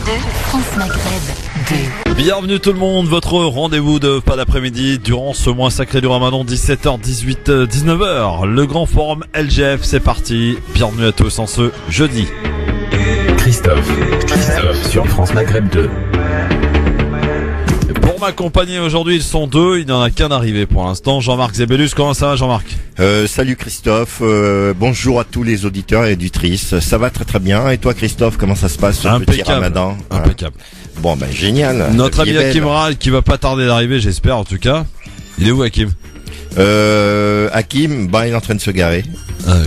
France Maghreb 2. Bienvenue tout le monde, votre rendez-vous de pas d'après-midi durant ce mois sacré du Ramadan, 17h, 18h, 19h. Le grand forum LGF, c'est parti. Bienvenue à tous en ce jeudi. Christophe sur France Maghreb 2. Pour m'accompagner aujourd'hui, ils sont deux, il n'y en a qu'un arrivé pour l'instant. Jean-Marc Zébélus, comment ça va Jean-Marc? Salut Christophe, bonjour à tous les auditeurs et auditrices. Ça va très très bien. Et toi Christophe, comment ça se passe ce petit Ramadan? Impeccable. Bon ben génial. Notre ami Hakim Ral qui va pas tarder d'arriver, j'espère en tout cas. Il est où Hakim? Hakim, il est en train de se garer.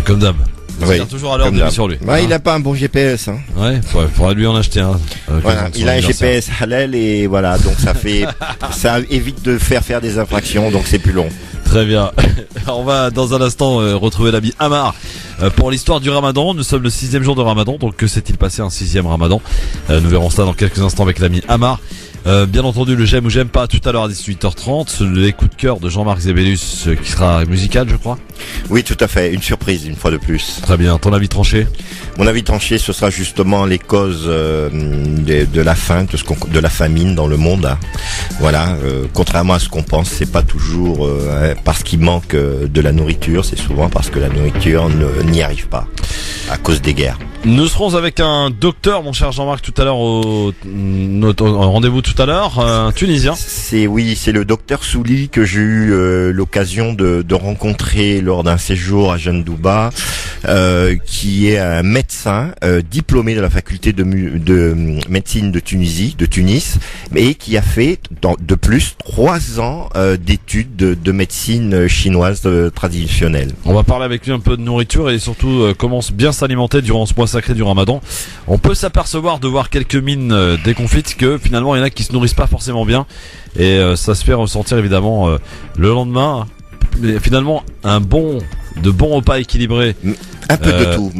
Comme d'hab. Oui, Il toujours à l'heure d'émission lui. Il a pas un bon GPS. Hein. Ouais, faudrait lui en acheter un. Voilà, il a un GPS halal et voilà, donc ça évite de faire des infractions, donc c'est plus long. Très bien. On va dans un instant retrouver l'ami Amar pour l'histoire du Ramadan. Nous sommes le 6e jour de Ramadan, donc que s'est-il passé un 6e Ramadan? Nous verrons ça dans quelques instants avec l'ami Amar. Bien entendu le j'aime ou j'aime pas tout à l'heure à 18h30, les coups de cœur de Jean-Marc Zébélus qui sera musical je crois. Oui tout à fait, une surprise une fois de plus. Très bien, ton avis tranché? Mon avis tranché ce sera justement les causes de la faim, de la famine dans le monde. Hein. Voilà, contrairement à ce qu'on pense, c'est pas toujours parce qu'il manque de la nourriture, c'est souvent parce que la nourriture n'y arrive pas à cause des guerres. Nous serons avec un docteur, mon cher Jean-Marc, tout à l'heure au rendez-vous tout à l'heure, un Tunisien. C'est le docteur Souli que j'ai eu l'occasion de rencontrer lors d'un séjour à Jeanne-Douba, qui est un médecin diplômé de la faculté de médecine de Tunis, mais qui a fait de plus 3 ans d'études de médecine chinoise traditionnelle. On va parler avec lui un peu de nourriture et surtout comment bien s'alimenter durant ce mois sacré du Ramadan. On peut s'apercevoir de voir quelques mines déconfites que finalement il y en a qui se nourrissent pas forcément bien et ça se fait ressentir évidemment le lendemain. Mais finalement de bons repas équilibrés. Un peu de tout.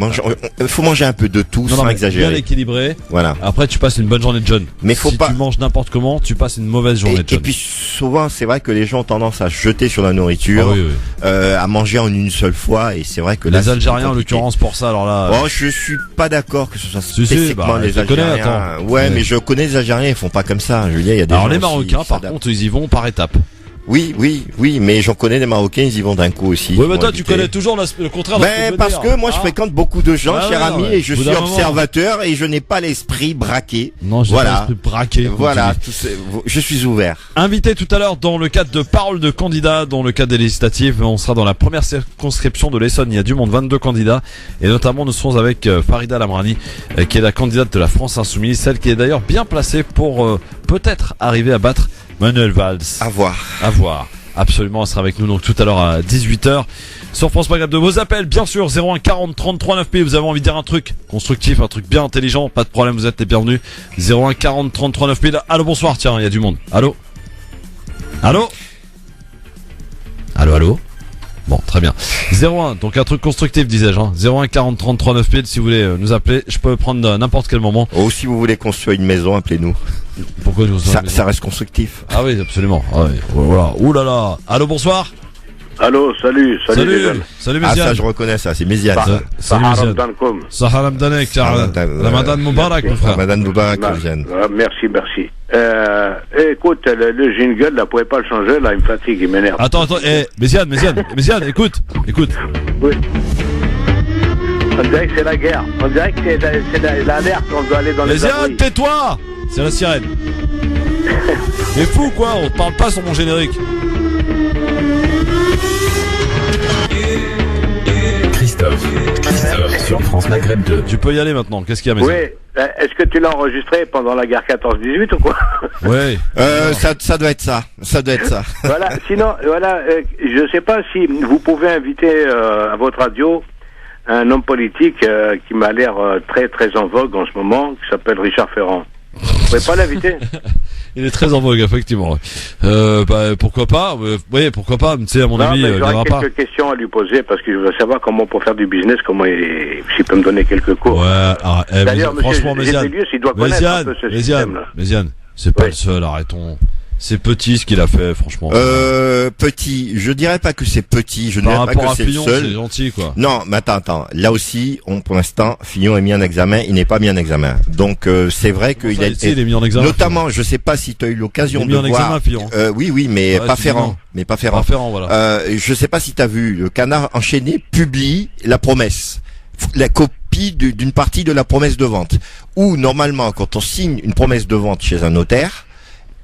Faut manger un peu de tout sans exagérer. Bien équilibré. Voilà. Après tu passes une bonne journée de jeûne. Mais si tu manges n'importe comment, tu passes une mauvaise journée de jeûne. Et puis souvent c'est vrai que les gens ont tendance à se jeter sur la nourriture, à manger en une seule fois et c'est vrai que les Algériens en l'occurrence pour ça alors là. Bon, je suis pas d'accord que ce soit spécifiquement les Algériens. Mais je connais les Algériens, ils font pas comme ça. Je veux dire, il y a des alors gens les Marocains par contre ils y vont par étapes. Oui, mais j'en connais des Marocains, ils y vont d'un coup aussi. Oui, mais toi, tu connais toujours le contraire de ce qu'on parce que moi, je fréquente beaucoup de gens, cher ami, et je suis observateur, et je n'ai pas l'esprit braqué. Non, j'ai pas l'esprit braqué. Voilà, je suis ouvert. Invité tout à l'heure dans le cadre de Parole de candidats, dans le cadre des législatives, on sera dans la première circonscription de l'Essonne. Il y a du monde, 22 candidats, et notamment nous serons avec Farida Lamrani, qui est la candidate de la France Insoumise, celle qui est d'ailleurs bien placée pour peut-être arriver à battre Manuel Valls. À voir. Absolument, elle sera avec nous donc tout à l'heure à 18h sur France Maghreb de vos appels, bien sûr, 01 40 33 9P, vous avez envie de dire un truc constructif, un truc bien intelligent, pas de problème, vous êtes les bienvenus. 01 40 33 9P, allô, bonsoir, tiens, il y a du monde. Allô. Bon, très bien. 01, donc un truc constructif, disais-je, 01 40 33 9P, si vous voulez nous appeler, je peux prendre n'importe quel moment. Ou si vous voulez construire une maison, appelez-nous. Pourquoi ça reste constructif. Ah oui, absolument. Ah oui, voilà. Ouh là là. Allô, bonsoir. Allô, salut Salut Méziane. Ah ça je reconnais ça, c'est Méziane. Salut Méziane. Sahar Ramadan, Ramadan Moubarak mon frère. Ramadan Moubarak Méziane. Merci. Écoute, le jingle là, pouvez pas le changer là, il me fatigue, il m'énerve. Attends, Méziane, écoute. Oui. On dirait que c'est la guerre. On dirait que c'est l'alerte, on doit aller dans les abris. Méziane, tais-toi. C'est la sirène. Mais fou quoi, on te parle pas sur mon générique. Christophe sur France Maghreb 2. Tu peux y aller maintenant, qu'est-ce qu'il y a Méziane? Oui, est-ce que tu l'as enregistré pendant la guerre 14-18 ou quoi? Oui. Ça doit être ça. Voilà, sinon, je sais pas si vous pouvez inviter à votre radio un homme politique qui m'a l'air très très en vogue en ce moment, qui s'appelle Richard Ferrand. Vous pouvez pas l'inviter? Il est très en vogue, effectivement. Pourquoi pas? Oui, pourquoi pas? Tu sais, à mon avis, il viendra pas. J'aurais quelques questions à lui poser parce que je veux savoir comment pour faire du business, s'il peut me donner quelques cours. Ouais, d'ailleurs, franchement, Méziane, il doit connaître un peu ce système-là. Méziane, c'est pas le seul, arrêtons. C'est petit ce qu'il a fait, franchement. Petit, je dirais pas que c'est petit, je ne Par dirais pas rapport que à c'est le Fillon, seul. c'est gentil, quoi. Non, mais attends. Là aussi, pour l'instant, Fillon est mis en examen, il n'est pas mis en examen. Donc c'est vrai qu'il a il est mis en examen. notamment, je sais pas si tu as eu l'occasion Il est de mis en voir. examen, Fillon. Oui, mais Ouais, pas c'est Ferrand, évident. mais pas Ferrand. Voilà. Je sais pas si tu as vu, le Canard enchaîné publie la promesse, la copie d'une partie de la promesse de vente. Où normalement, quand on signe une promesse de vente chez un notaire,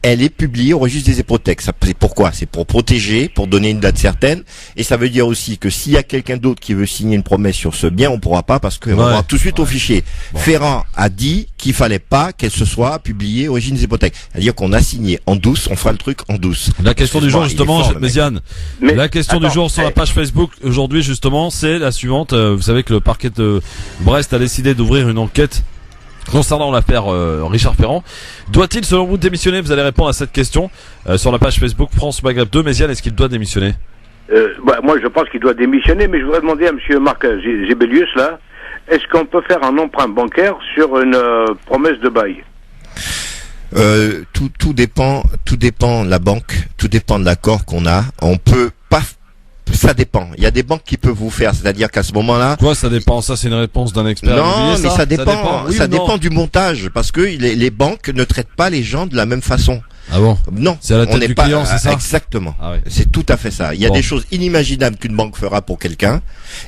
elle est publiée au registre des hypothèques. C'est pourquoi? C'est pour protéger, pour donner une date certaine. Et ça veut dire aussi que s'il y a quelqu'un d'autre qui veut signer une promesse sur ce bien, on pourra pas parce qu'on va voir tout de suite au fichier. Bon. Ferrand a dit qu'il fallait pas qu'elle se soit publiée au registre des hypothèques. C'est-à-dire qu'on a signé en douce, on fera le truc en douce. La question du jour, justement, Méziane. La question du jour sur la page Facebook, aujourd'hui, justement, c'est la suivante. Vous savez que le parquet de Brest a décidé d'ouvrir une enquête concernant l'affaire Richard Ferrand. Doit-il, selon vous, démissionner? Vous allez répondre à cette question sur la page Facebook France Maghreb 2. Méziane, est-ce qu'il doit démissionner? Moi, je pense qu'il doit démissionner, mais je voudrais demander à M. Marc Gébelius, là, est-ce qu'on peut faire un emprunt bancaire sur une promesse de bail? Tout dépend de la banque, tout dépend de l'accord qu'on a. On peut pas. Ça dépend. Il y a des banques qui peuvent vous faire, c'est-à-dire qu'à ce moment-là. Quoi, ça dépend? Ça, c'est une réponse d'un expert. Non, mais ça dépend. Ça dépend du montage, parce que les banques ne traitent pas les gens de la même façon. Ah bon? Non. C'est à la tête du client, c'est ça? Exactement. Ah oui. C'est tout à fait ça. Il y a des choses inimaginables qu'une banque fera pour quelqu'un.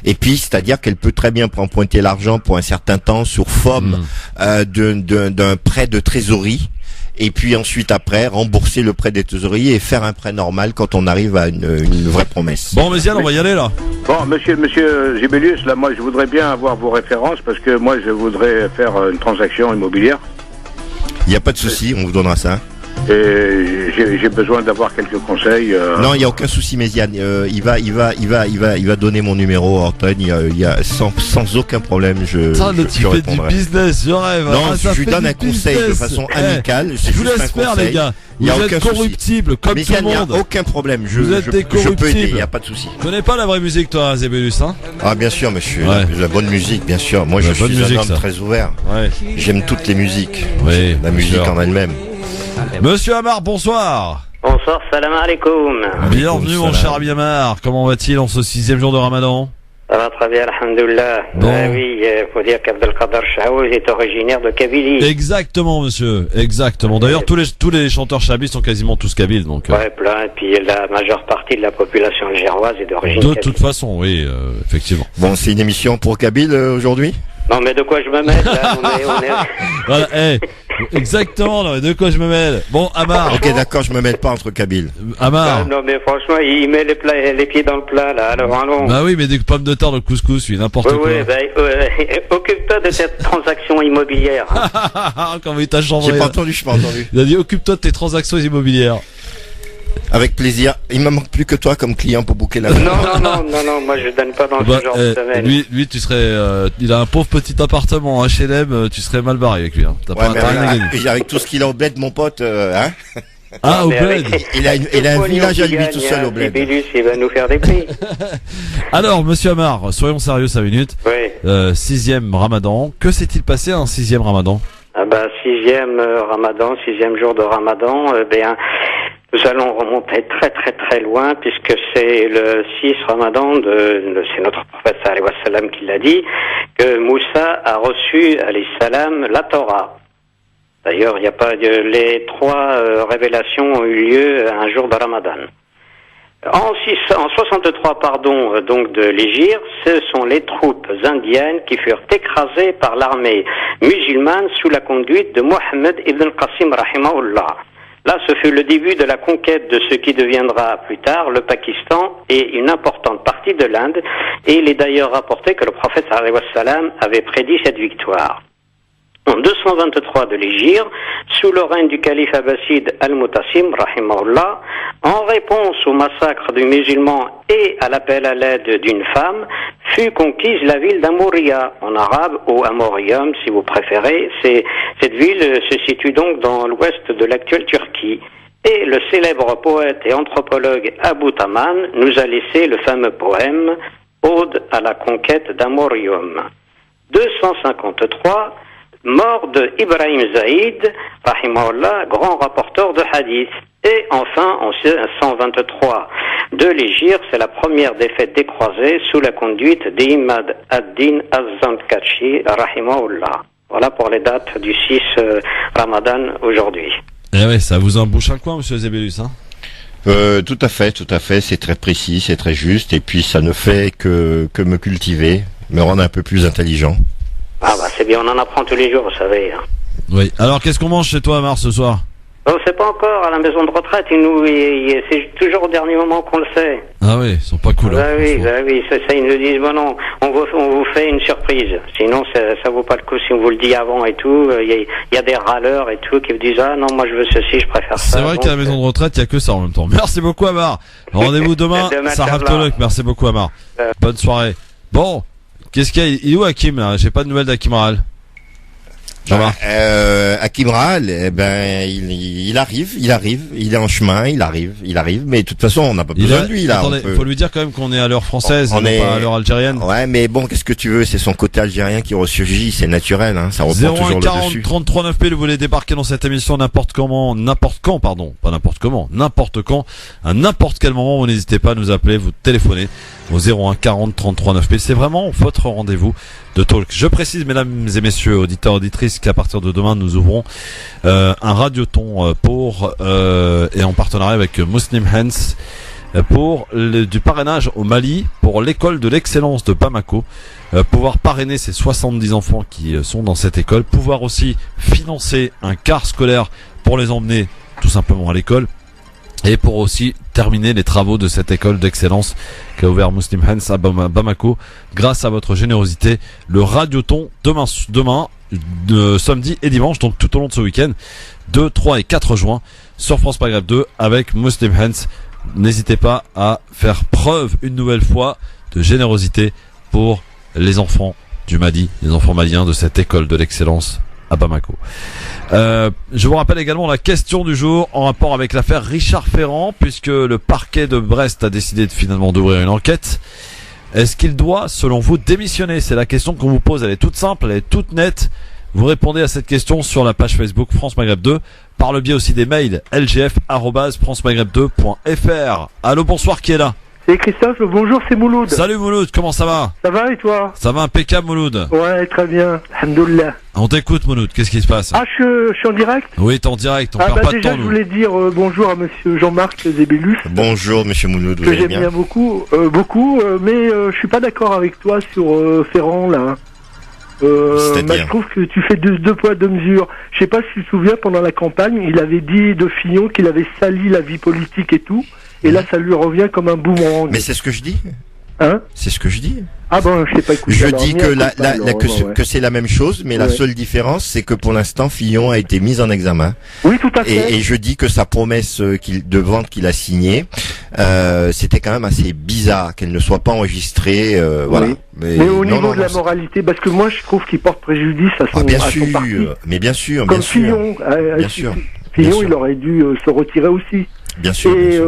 Et puis, c'est-à-dire qu'elle peut très bien emprunter l'argent pour un certain temps sur forme d'un prêt de trésorerie. Et puis ensuite après rembourser le prêt des trésoreries et faire un prêt normal quand on arrive à une vraie promesse. Bon, Méziane, on va y aller là. Bon, monsieur Gébelius, là, moi je voudrais bien avoir vos références parce que moi je voudrais faire une transaction immobilière. Il n'y a pas de souci, on vous donnera ça. Et j'ai besoin d'avoir quelques conseils. Non, il n'y a aucun souci, Méziane. Il va donner mon numéro, Antoine. Il y a sans aucun problème. Je fais du business, je rêve. Non, je lui donne un conseil de façon amicale. Je vous laisse faire, les gars. Vous êtes corruptibles, comme tout le monde. Il n'y a aucun problème. Vous êtes des corruptibles. Je peux aider, il n'y a pas de souci. Tu connais pas la vraie musique, toi, Zébélus, hein? Ah, bien sûr, monsieur. La bonne musique, bien sûr. Moi, je suis un homme très ouvert. J'aime toutes les musiques. Oui. La musique en elle-même. Monsieur Amar, bonsoir. Bonsoir, salam alaikum. Bienvenue mon cher Ami Amar. Comment va-t-il en ce 6e jour de Ramadan? Ça va très bien, alhamdoulilah. Bon. Oui, faut dire qu'Abdelkader Chaouz est originaire de Kabylie. Exactement, monsieur. Exactement. D'ailleurs, tous les chanteurs chablis sont quasiment tous kabyles, donc. Ouais, plein. Et puis la majeure partie de la population algéroise est d'origine kabyle. De toute façon, oui, effectivement. Bon, c'est une émission pour Kabyle aujourd'hui? Non, mais de quoi je me mêle là? On est... Voilà, exactement, là, de quoi je me mêle. Bon, Amar. Ok, d'accord, je me mêle pas entre Kabyles. Amar. Non, mais franchement, il met les pieds dans le plat, là. Alors, allons. Bah oui, mais des pommes de terre, de couscous, oui, n'importe quoi. Oui, occupe-toi de cette transaction immobilière. Comment il t'a chambré? J'ai pas entendu. Il a dit, occupe-toi de tes transactions immobilières. Avec plaisir. Il me manque plus que toi comme client pour booker la. Non, moi je donne pas dans ce genre de domaine. Lui, tu serais, il a un pauvre petit appartement à HLM, tu serais mal barré avec lui, hein. T'as pas rien à gagner. Avec tout ce qu'il a au bled, mon pote, hein. Ah, au bled. Il a un village à lui tout seul au bled. Bélus, il va nous faire des prix. Alors, monsieur Amar, soyons sérieux 5 minutes. Oui. 6e Ramadan. Que s'est-il passé un 6e Ramadan? Ah bah, 6e Ramadan, 6e jour de Ramadan, nous allons remonter très loin puisque c'est le 6 Ramadan c'est notre prophète sallallahu alayhi wa sallam qui l'a dit, que Moussa a reçu alayhi salam la Torah. D'ailleurs, il n'y a pas les 3 révélations ont eu lieu un jour de Ramadan. En 63, donc de l'Hégire, ce sont les troupes indiennes qui furent écrasées par l'armée musulmane sous la conduite de Mohammed ibn al-Qasim rahimahullah. Là, ce fut le début de la conquête de ce qui deviendra plus tard le Pakistan et une importante partie de l'Inde. Et il est d'ailleurs rapporté que le prophète sallallahu alayhi wa sallam avait prédit cette victoire. En 223 de l'Hégire, sous le règne du calife abbasside Al-Mutassim, rahimahullah, en réponse au massacre des musulmans et à l'appel à l'aide d'une femme, fut conquise la ville d'Amoria, en arabe, ou Amorium si vous préférez. Cette ville se situe donc dans l'ouest de l'actuelle Turquie. Et le célèbre poète et anthropologue Abu Taman nous a laissé le fameux poème « Ode à la conquête d'Amorium ». 253, mort de Ibrahim Zaïd, rahimahullah, grand rapporteur de hadith. Et enfin, en 123 de l'Hégire, c'est la première défaite des croisés sous la conduite d'Imad ad-Din az-Zamkashi, rahimahullah. Voilà pour les dates du 6 Ramadan aujourd'hui. Eh ouais, ça vous embouche un coin, monsieur Zébélus, hein? Tout à fait, c'est très précis, c'est très juste, et puis ça ne fait que me cultiver, me rendre un peu plus intelligent. Ah bah c'est bien, on en apprend tous les jours, vous savez. Hein. Oui. Alors, qu'est-ce qu'on mange chez toi, Amar, ce soir? On ne sait pas encore, à la maison de retraite, c'est toujours au dernier moment qu'on le sait. Ah oui, ils sont pas cool. Bah oui, ça, ils nous disent, bon non, on vous fait une surprise. Sinon, ça vaut pas le coup si on vous le dit avant et tout. Il y a des râleurs et tout qui vous disent, ah non, moi je veux ceci, je préfère ça. C'est vrai qu'à la maison de retraite, il y a que ça en même temps. Merci beaucoup, Amar. Rendez-vous demain, Sarah Tolok. Merci beaucoup, Amar. Bonne soirée. Bon, qu'est-ce qu'il y a? Il est où Hakim, là? J'ai pas de nouvelles d'Hakim Rahal. Hakim Rahal, il arrive, il est en chemin, il arrive, mais de toute façon, on n'a pas besoin de lui, là. Attendez, faut lui dire quand même qu'on est à l'heure française, et non pas à l'heure algérienne. Ouais, mais bon, qu'est-ce que tu veux, c'est son côté algérien qui ressurgit, c'est naturel, hein, ça reprend toujours le dessus. 33 9 P, vous voulez débarquer dans cette émission n'importe quand, à n'importe quel moment, vous n'hésitez pas à nous appeler, vous téléphonez au 01 40 33 9 P, c'est vraiment votre rendez-vous de talk. Je précise, mesdames et messieurs, auditeurs, auditrices, qu'à partir de demain, nous ouvrons un radioton et en partenariat avec Muslim Hands pour du parrainage au Mali pour l'école de l'excellence de Bamako. Pouvoir parrainer ces 70 enfants qui sont dans cette école, pouvoir aussi financer un car scolaire pour les emmener tout simplement à l'école. Et pour aussi terminer les travaux de cette école d'excellence qu'a ouvert Muslim Hands à Bamako, grâce à votre générosité, le radioton demain, samedi et dimanche, donc tout au long de ce week-end, 2, 3 et 4 juin, sur France Maghreb 2, avec Muslim Hands. N'hésitez pas à faire preuve une nouvelle fois de générosité pour les enfants du Mali, les enfants maliens de cette école de l'excellence à Bamako. Je vous rappelle également la question du jour en rapport avec l'affaire Richard Ferrand, puisque le parquet de Brest a décidé finalement d'ouvrir une enquête. Est-ce qu'il doit, selon vous, démissionner? C'est la question qu'on vous pose, elle est toute simple, elle est toute nette. Vous répondez à cette question sur la page Facebook France Maghreb 2, par le biais aussi des mails lgf@francemaghreb2.fr. Allô, bonsoir, qui est là? C'est Christophe, bonjour, c'est Mouloud. Salut Mouloud, comment ça va? Ça va et toi? Ça va impeccable Mouloud. Ouais, très bien, alhamdoulilah. On t'écoute Mouloud, qu'est-ce qui se passe? Ah, je suis en direct? Oui, t'es en direct, on perd pas de temps. Déjà, je voulais dire bonjour à monsieur Jean-Marc Zébélus. Bonjour monsieur Mouloud, vous que allez j'aime bien? bien beaucoup, mais je suis pas d'accord avec toi sur Ferrand, là. Je trouve que tu fais deux poids, deux mesures. Je sais pas si tu te souviens, pendant la campagne, il avait dit de Fillon qu'il avait sali la vie politique et tout. Et là, ça lui revient comme un boomerang. Mais c'est ce que je dis. Hein? C'est ce que je dis. Ah bon, je sais pas écouter. Je dis que c'est la même chose, mais la seule différence, c'est que pour l'instant, Fillon a été mis en examen. Oui, tout à fait. Et je dis que sa promesse de vente qu'il a signée, c'était quand même assez bizarre qu'elle ne soit pas enregistrée. Voilà. Oui. Mais au niveau de la moralité, parce que moi, je trouve qu'il porte préjudice à son, son parti. Mais bien sûr, comme bien sûr. Fillon, bien sûr. Fillon, il aurait dû se retirer aussi. Bien sûr. Et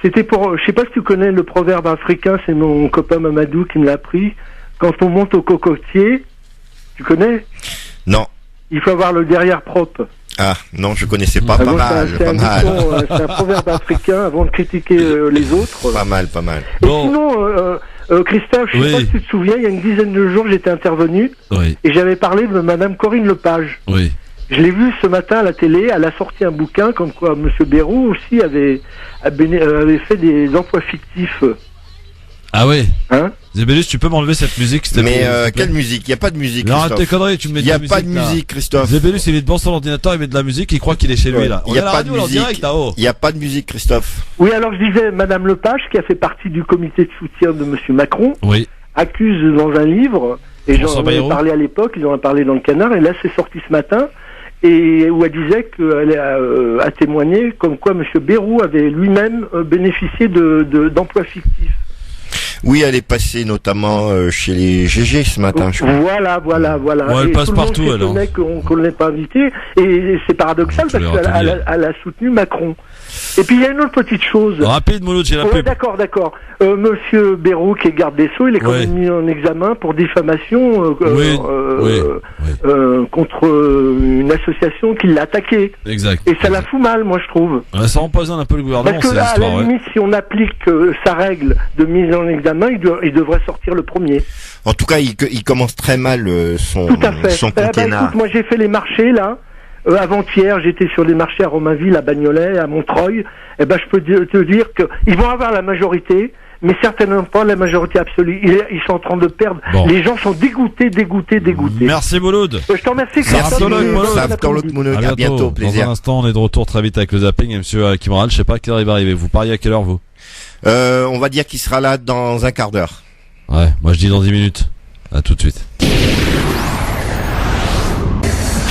c'était pour, je sais pas si tu connais le proverbe africain, c'est mon copain Mamadou qui me l'a appris. Quand on monte au cocotier, tu connais? Non. Il faut avoir le derrière propre. Ah non, je connaissais pas. Pas mal. C'est un proverbe africain avant de critiquer les autres. Pas mal. Et sinon, Christophe, je sais pas si tu te souviens, il y a une dizaine de jours, j'étais intervenu et j'avais parlé de Madame Corinne Lepage. Oui. Je l'ai vu ce matin à la télé, elle a sorti un bouquin comme quoi Monsieur Bérou aussi avait fait des emplois fictifs. Ah oui. Hein? Zébélus, tu peux m'enlever cette musique, s'il te plaît? Mais quelle musique? Il n'y a pas de musique, non, Christophe. arrête tes conneries, tu me mets de la musique. Il n'y a pas de musique, Christophe. Zébélus, il est devant son ordinateur, il met de la musique, il croit qu'il est chez lui, là. Il n'y a pas de musique. Il n'y a pas de musique, Christophe. Oui, alors je disais, Madame Lepage, qui a fait partie du comité de soutien de Monsieur Macron, accuse dans un livre, et j'en avais parlé à l'époque, ils en ont parlé dans le Canard, et là c'est sorti ce matin, et où elle disait qu'elle a témoigné comme quoi M. Bérou avait lui-même bénéficié d'emplois fictifs. Oui, elle est passée notamment chez les GG ce matin, je crois. Voilà. Ouais, elle Et passe tout le monde partout, elle. s'étonnait qu'on ne l'ait pas invitée. Et c'est paradoxal Tu parce l'as entendu. qu'elle a soutenu Macron. Et puis il y a une autre petite chose. Rapide, Mouloud, j'ai la Ouais, pub. d'accord. Monsieur Bayrou, qui est garde des Sceaux, il est quand même mis en examen pour diffamation Oui. contre une association qui l'a attaqué. Exact. Et ça la fout mal, moi je trouve. Ouais, ça empoisonne un peu le gouvernement, Parce que ces à la histoires, ouais. limite, si on applique sa règle de mise en examen, il devrait sortir le premier. En tout cas, il commence très mal son Tout à fait. quinquennat. Écoute, moi j'ai fait les marchés là. Avant-hier, j'étais sur les marchés à Romainville, à Bagnolet, à Montreuil. Eh ben, je peux te dire que ils vont avoir la majorité, mais certainement pas la majorité absolue. Ils sont en train de perdre. Bon. Les gens sont dégoûtés. Merci, Mouloud. Je te remercie. À bientôt, Dans un plaisir. instant, on est de retour très vite avec le zapping. Et monsieur Hakim Moral, je sais pas à quelle heure il va arriver. Vous pariez à quelle heure, vous? On va dire qu'il sera là dans un quart d'heure. Ouais, moi je dis dans 10 minutes. À tout de suite.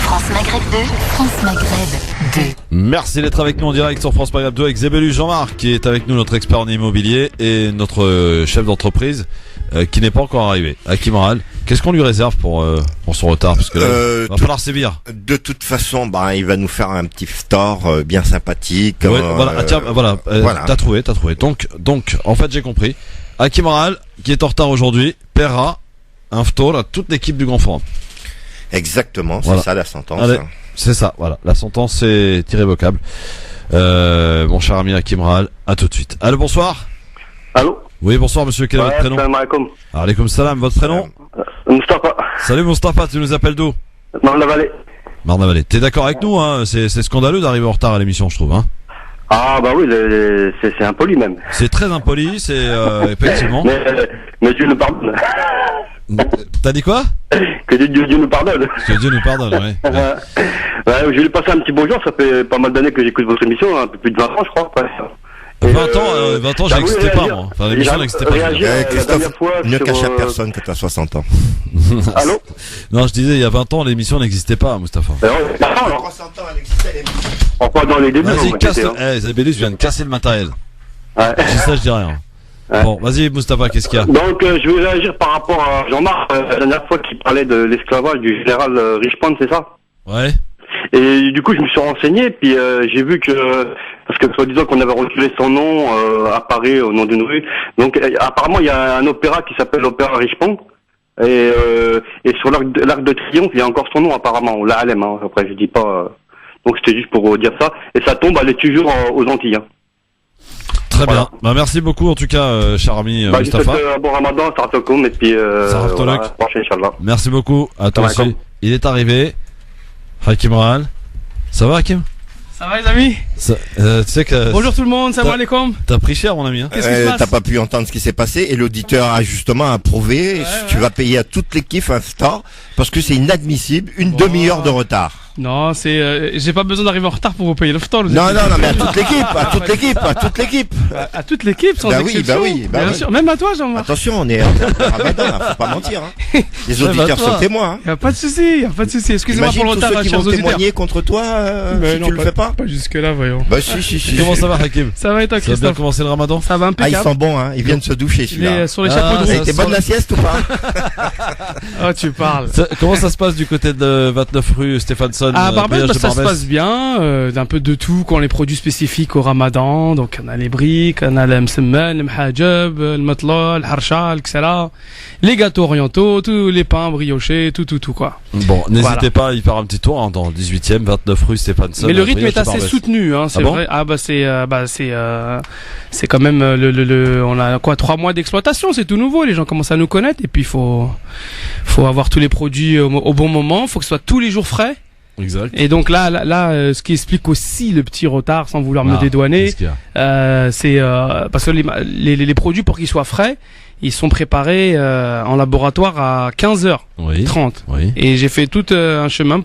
France Maghreb 2, France Maghreb 2. Merci d'être avec nous en direct sur France Maghreb 2 avec Zébelu Jean-Marc qui est avec nous, notre expert en immobilier, et notre chef d'entreprise qui n'est pas encore arrivé. Hakim Moral, qu'est-ce qu'on lui réserve pour son retard? Parce que là, il va falloir sévir. De toute façon, il va nous faire un petit store bien sympathique. Ouais, voilà, tiens, voilà. T'as trouvé. Donc, en fait, j'ai compris. Hakim Moral, qui est en retard aujourd'hui, paiera un ftor à toute l'équipe du Grand Forum. Exactement, Voilà. c'est ça la sentence. Allez. C'est ça, voilà. La sentence est irrévocable. Mon cher ami Hakim Moral, à tout de suite. Allô, bonsoir. Allô? Oui, bonsoir monsieur, quel est votre prénom? Salam alaikum. Alaykoum salam, votre prénom? Mustafa. Salut Mustapha, tu nous appelles d'où? Marne-la-Vallée. Marne-la-Vallée. T'es d'accord avec nous, hein? C'est scandaleux d'arriver en retard à l'émission, je trouve, hein? Ah bah oui, c'est impoli même. C'est très impoli, c'est effectivement. Mais Dieu nous pardonne. T'as dit quoi? Que Dieu nous pardonne. Que Dieu nous pardonne, ouais. Ouais, je vais lui passer un petit bonjour, ça fait pas mal d'années que j'écoute votre émission, un peu plus de 20 ans je crois. Ouais. 20 ans, j'existais pas, moi. Enfin, l'émission n'existait pas. Christophe, ne cache à personne que t'as 60 ans. Allô? Non, je disais, il y a 20 ans, l'émission n'existait pas, Mustapha. 300 ans, elle existait. Encore dans les débuts. Vas-y, casse le... Zébélus vient de casser le matériel. Ouais. Je dis ça, je dis rien. Ouais. Bon, vas-y, Mustapha, qu'est-ce qu'il y a? Donc, je vais réagir par rapport à Jean-Marc, la dernière fois qu'il parlait de l'esclavage du général Richepont, c'est ça? Ouais. Et du coup, je me suis renseigné, puis j'ai vu que, parce que soi-disant qu'on avait reculé son nom à Paris au nom d'une rue, donc apparemment il y a un opéra qui s'appelle l'opéra Richepont, et sur l'Arc de Triomphe, il y a encore son nom apparemment, ou la Halem, hein, après je dis pas, donc c'était juste pour dire ça, et ça tombe, elle est toujours aux Antilles. Hein. Très Voilà. bien. Bah, merci beaucoup, en tout cas, cher ami Je Mustapha. souhaite bon Ramadan, Sartokoum, et puis Sartokoum. prochain, Inch'Allah. Merci beaucoup à toi Salam aussi. Il est arrivé. Hakim Moral. Ça va, Hakim? Ça va les amis? Tu sais que... Bonjour tout le monde, salam alaikum. T'as pris cher, mon ami, hein? Qu'est-ce qui se passe? T'as pas pu entendre ce qui s'est passé et l'auditeur a justement approuvé. Ouais. Tu vas payer à toute l'équipe un store parce que c'est inadmissible, une demi-heure de retard. Non, j'ai pas besoin d'arriver en retard pour vous payer le ftar. Non, mais à toute l'équipe, à toute l'équipe. À toute l'équipe, sans exception. Bah oui. Bien sûr, même à toi, Jean-Marc. Attention, on est en Ramadan, là, faut pas mentir. Hein. Les auditeurs sont témoins. Y a pas de souci, Excusez-moi pour le retard, ceux qui chers vont auditeurs. témoigner contre toi Mais si non, tu le fais pas. Pas jusque là, voyons. Bah si. Comment ça va, Hakim? Ça va et toi, Ça a bien Christophe? commencé le Ramadan? Ça va Ah, il impeccable. sent bon, hein. Il vient de se doucher, Il est celui-là. sur les chapeaux de ça roue. C'était bonne la sieste ou pas? Oh, tu parles. Comment ça se passe du côté de 29 rue Stéphaneson? À Barbès, Brioche de ça se Barbès passe bien, d'un peu de tout, quand les produits spécifiques au Ramadan, donc on a les briques, on a le msemman, le mhajab, le matla, le harsha, le ksara, les gâteaux orientaux, tous les pains briochés, tout quoi. Bon, n'hésitez Voilà. pas à y faire un petit tour, hein, dans le 18e, 29 rue Stéphaneson. Mais le rythme Brioche est de assez Barbès. soutenu, hein, c'est Ah bon vrai. Ah c'est quand même on a quoi, 3 mois d'exploitation, c'est tout nouveau, les gens commencent à nous connaître et puis faut avoir tous les produits au bon moment, faut que ce soit tous les jours frais. Exact. Et donc là, ce qui explique aussi le petit retard, sans vouloir me dédouaner, Qu'est-ce qu'il y a? c'est parce que les produits, pour qu'ils soient frais, ils sont préparés en laboratoire à 15 heures. Oui. 30. Oui. Et j'ai fait tout un chemin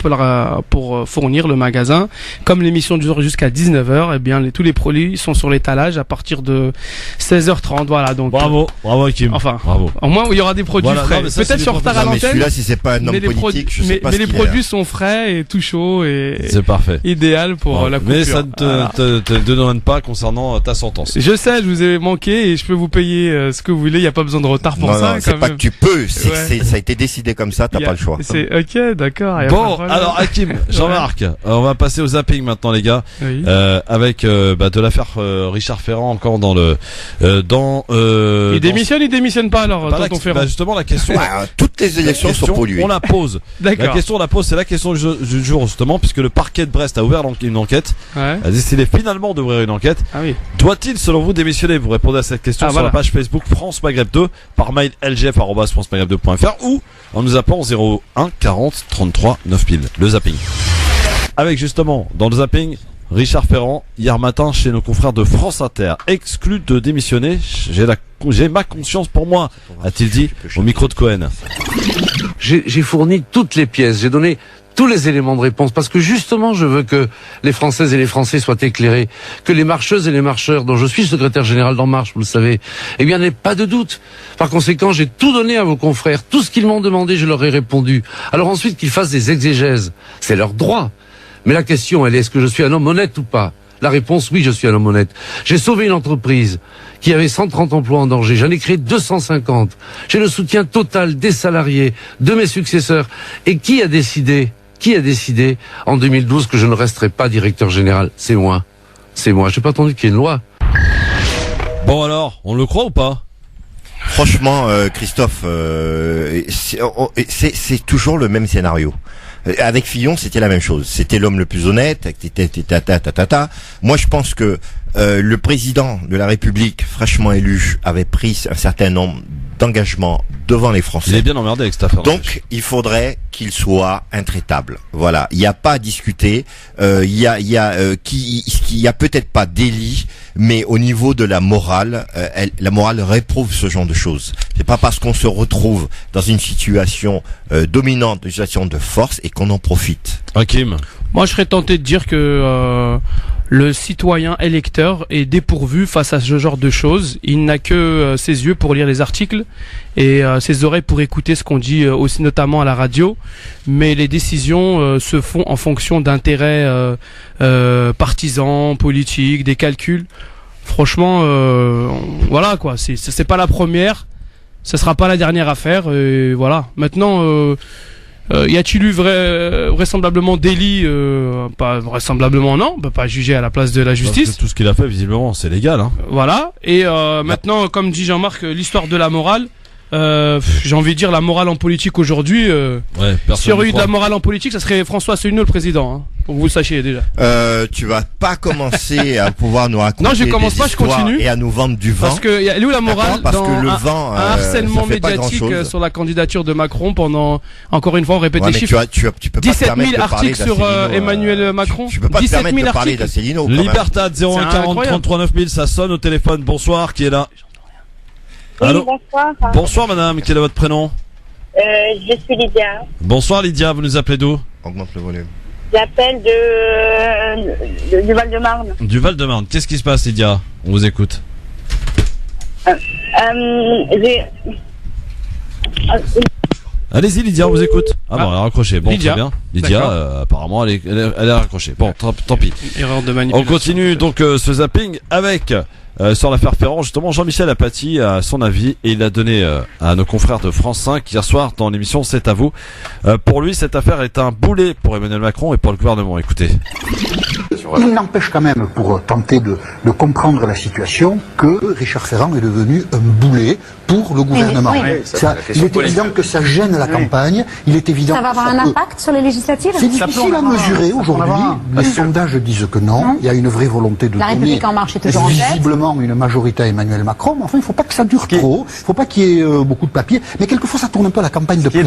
pour fournir le magasin. Comme l'émission dure jusqu'à 19h, eh bien, tous les produits sont sur l'étalage à partir de 16h30. Voilà, donc. Bravo Hakim. Enfin, bravo. Au moins, il y aura des produits Voilà, frais. non, mais ça, Peut-être c'est sur des retard à Non, mais l'antenne. celui-là, si c'est pas un homme Mais les politique, je sais pas mais ce les qu'il est, produits là. sont frais et tout chaud et C'est parfait. idéal pour Bon, la coupure. mais ça ne te donne pas concernant ta sentence. Je sais, je vous ai manqué et je peux vous payer ce que vous voulez. Il n'y a pas besoin de retard pour Non, ça. non, c'est quand pas même. que tu peux, c'est Ouais. que ça a été décidé comme ça, t'as Il y pas a- le choix. C'est ok, d'accord. y a pas de Bon, problème. alors Hakim, Jean-Marc, on va passer au zapping maintenant les gars, Oui. avec de l'affaire Richard Ferrand encore dans le Il démissionne pas alors, Bah, tonton Ferrand. justement la question. Ouais, toutes les élections sont polluées. On la pose. La D'accord. question on la pose, c'est la question du jour justement, puisque le parquet de Brest a ouvert une enquête, Ouais. a décidé finalement d'ouvrir une enquête. Ah oui. Doit-il selon vous démissionner? Vous répondez à cette question Ah, sur voilà. la page Facebook France Maghreb 2 par mail lgf@francemaghreb2.fr ou en nous appelant 01 40 33 9000. Le zapping. Avec justement dans le zapping Richard Ferrand hier matin chez nos confrères de France Inter, exclu de démissionner. J'ai ma conscience pour moi, a-t-il dit au micro de Cohen. J'ai fourni toutes les pièces, j'ai donné tous les éléments de réponse, parce que justement je veux que les Françaises et les Français soient éclairés, que les marcheuses et les marcheurs, dont je suis secrétaire général d'En Marche, vous le savez, eh bien n'aient pas de doute. Par conséquent, j'ai tout donné à vos confrères, tout ce qu'ils m'ont demandé, je leur ai répondu. Alors ensuite qu'ils fassent des exégèses, c'est leur droit. Mais la question, elle est, est-ce que je suis un homme honnête ou pas? La réponse, oui, je suis un homme honnête. J'ai sauvé une entreprise qui avait 130 emplois en danger. J'en ai créé 250. J'ai le soutien total des salariés, de mes successeurs. Et qui a décidé en 2012 que je ne resterai pas directeur général? C'est moi. C'est moi. J'ai pas attendu qu'il y ait une loi. Bon alors, on le croit ou pas? Franchement, Christophe, c'est toujours le même scénario. Avec Fillon, c'était la même chose. C'était l'homme le plus honnête. Moi, je pense que le président de la République, fraîchement élu, avait pris un certain nombre d'engagements devant les Français. Il est bien emmerdé avec cette affaire. Donc, il faudrait qu'il soit intraitable. Voilà, il n'y a pas à discuter. Il y a peut-être pas délit, mais au niveau de la morale, la morale réprouve ce genre de choses. C'est pas parce qu'on se retrouve dans une situation dominante, une situation de force, et qu'on en profite. Hakim. Moi, je serais tenté de dire que le citoyen électeur est dépourvu face à ce genre de choses. Il n'a que ses yeux pour lire les articles et ses oreilles pour écouter ce qu'on dit aussi notamment à la radio. Mais les décisions se font en fonction d'intérêts partisans, politiques, des calculs. Franchement, voilà quoi. C'est pas la première, ce sera pas la dernière affaire. Et voilà. Maintenant. Y a-t-il eu vraisemblablement délit? Pas vraisemblablement, non. On peut pas juger à la place de la justice. Tout ce qu'il a fait, visiblement, c'est légal. Hein. Voilà. Et maintenant, comme dit Jean-Marc, l'histoire de la morale. J'ai envie de dire la morale en politique aujourd'hui. Ouais, s'il y aurait eu de la morale en politique, ça serait François Asselineau le président. Hein, pour que vous le sachiez déjà. Tu vas pas commencer à pouvoir nous raconter non, je commence des pas, je histoires continue. et à nous vendre du vent. Parce que elle est où la morale parce dans que le un, vent, un harcèlement ça fait pas médiatique grand-chose. sur la candidature de Macron pendant, encore une fois, on répète Ouais, les mais chiffres. tu peux pas te 17 permettre 000 de parler articles sur d'Asselineau, Emmanuel Macron. Tu peux pas te 17 permettre 000 de parler articles. d'Asselineau. quand même. Libertad 01 40 incroyable. 33 9000, ça sonne au téléphone. Bonsoir, qui est là? Allô? Bonsoir. Bonsoir madame, quel est votre prénom? Je suis Lydia. Bonsoir Lydia, vous nous appelez d'où? Augmente le volume. J'appelle du Val-de-Marne. Du Val-de-Marne. Qu'est-ce qui se passe Lydia? On vous écoute. Allez-y Lydia, on vous écoute. Ah bon, elle a raccroché. Bon, Lydia. très bien. Lydia, apparemment, elle a raccroché. Bon, tant pis. Erreur de On manipulation. continue donc ce zapping avec sur l'affaire Ferrand. Justement, Jean-Michel Apathy a son avis et il a donné à nos confrères de France 5 hier soir dans l'émission C'est à vous. Pour lui, cette affaire est un boulet pour Emmanuel Macron et pour le gouvernement. Écoutez. Il n'empêche quand même, pour tenter de comprendre la situation, que Richard Ferrand est devenu un boulet pour le gouvernement. Oui. Il est évident que ça gêne la campagne. Il est évident Ça va avoir un impact sur les législatives? c'est difficile à mesurer aujourd'hui. Les sondages disent que non. Il y a une vraie volonté de La donner République en marche est toujours en tête. visiblement une majorité à Emmanuel Macron. Mais enfin, il ne faut pas que ça dure trop. Il ne faut pas qu'il y ait beaucoup de papier. Mais quelquefois, ça tourne un peu à la campagne de presse.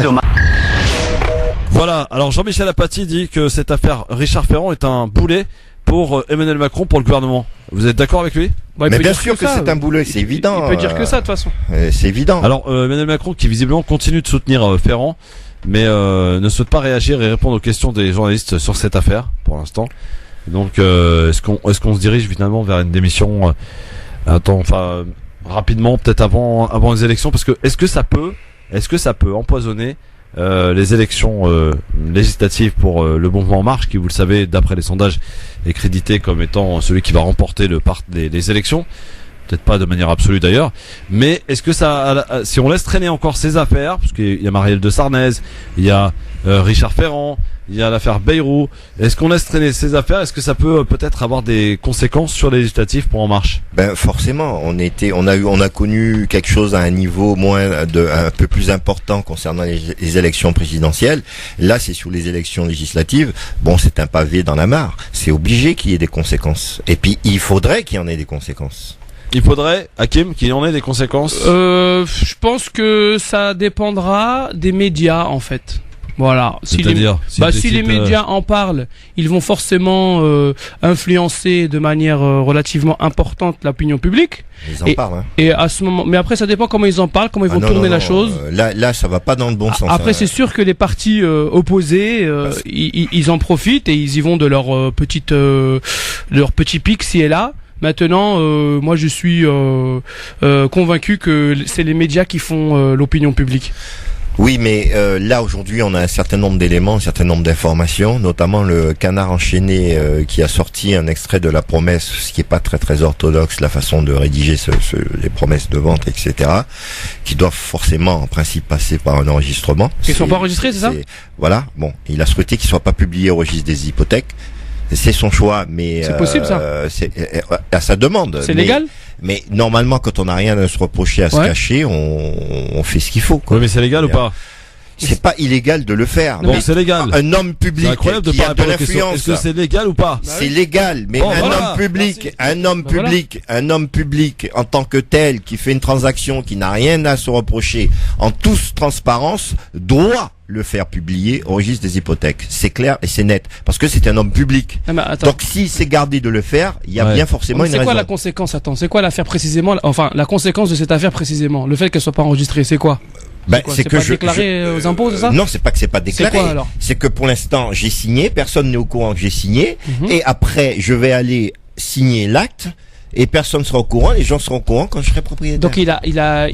Voilà. Alors Jean-Michel Apathy dit que cette affaire Richard Ferrand est un boulet pour Emmanuel Macron, pour le gouvernement. Vous êtes d'accord avec lui? Bah, il Mais peut bien dire sûr que ça. c'est un boulet, c'est évident. Il peut dire que ça de toute façon. C'est évident. Alors Emmanuel Macron qui visiblement continue de soutenir Ferrand. mais ne souhaite pas réagir et répondre aux questions des journalistes sur cette affaire pour l'instant. Donc est-ce qu'on se dirige finalement vers une démission rapidement, peut-être avant les élections, parce que est-ce que ça peut empoisonner les élections législatives pour le mouvement En Marche, qui, vous le savez, d'après les sondages, est crédité comme étant celui qui va remporter les élections. Peut-être pas de manière absolue d'ailleurs, mais est-ce que si on laisse traîner encore ces affaires, parce qu'il y a Marielle de Sarnez, il y a Richard Ferrand, il y a l'affaire Bayrou, est-ce qu'on laisse traîner ces affaires, est-ce que ça peut peut-être avoir des conséquences sur les législatives pour En Marche? Ben forcément, on a connu quelque chose à un niveau un peu plus important concernant les élections présidentielles. Là, c'est sur les élections législatives. Bon, c'est un pavé dans la mare. C'est obligé qu'il y ait des conséquences. Et puis, il faudrait qu'il y en ait des conséquences. Il faudrait, Hakim, qu'il y en ait des conséquences. Je pense que ça dépendra des médias, en fait. Voilà. C'est-à-dire, si les médias en parlent, ils vont forcément influencer de manière relativement importante l'opinion publique. Ils en parlent. Hein. Et à ce moment, mais après, ça dépend comment ils en parlent, comment ils vont tourner la chose. Là, ça va pas dans le bon sens. Après, c'est sûr que les partis opposés, ils en profitent et ils y vont de leur petit pic ci et là. Maintenant, moi, je suis convaincu que c'est les médias qui font l'opinion publique. Oui, mais là aujourd'hui on a un certain nombre d'éléments, un certain nombre d'informations, notamment le Canard enchaîné qui a sorti un extrait de la promesse, ce qui est pas très très orthodoxe, la façon de rédiger les promesses de vente, etc., qui doivent forcément en principe passer par un enregistrement. Ils sont pas enregistrés, c'est ça? Voilà, bon, il a souhaité qu'ils soient pas publiés au registre des hypothèques. C'est son choix, mais c'est possible ça. C'est à sa demande. C'est légal. Mais normalement, quand on n'a rien à se reprocher, à se cacher, on fait ce qu'il faut. Quoi. Oui, mais c'est légal ou pas? C'est pas illégal de le faire. Bon, c'est légal. Un homme public qui a de l'influence. Est-ce que c'est légal ou pas? C'est légal, mais un homme public en tant que tel qui fait une transaction qui n'a rien à se reprocher, en toute transparence, doit le faire publier au registre des hypothèques. C'est clair et c'est net. Parce que c'est un homme public. Donc s'il s'est gardé de le faire, il y a bien forcément une raison. C'est quoi la conséquence? Attends, c'est quoi l'affaire précisément? Enfin, la conséquence de cette affaire précisément? Le fait qu'elle soit pas enregistrée, c'est quoi? C'est que pas déclaré aux impôts, c'est ça? Non, c'est pas que c'est pas déclaré. C'est quoi, alors? C'est que pour l'instant, j'ai signé, personne n'est au courant que j'ai signé, et après, je vais aller signer l'acte, et personne sera au courant, les gens seront au courant quand je serai propriétaire. Donc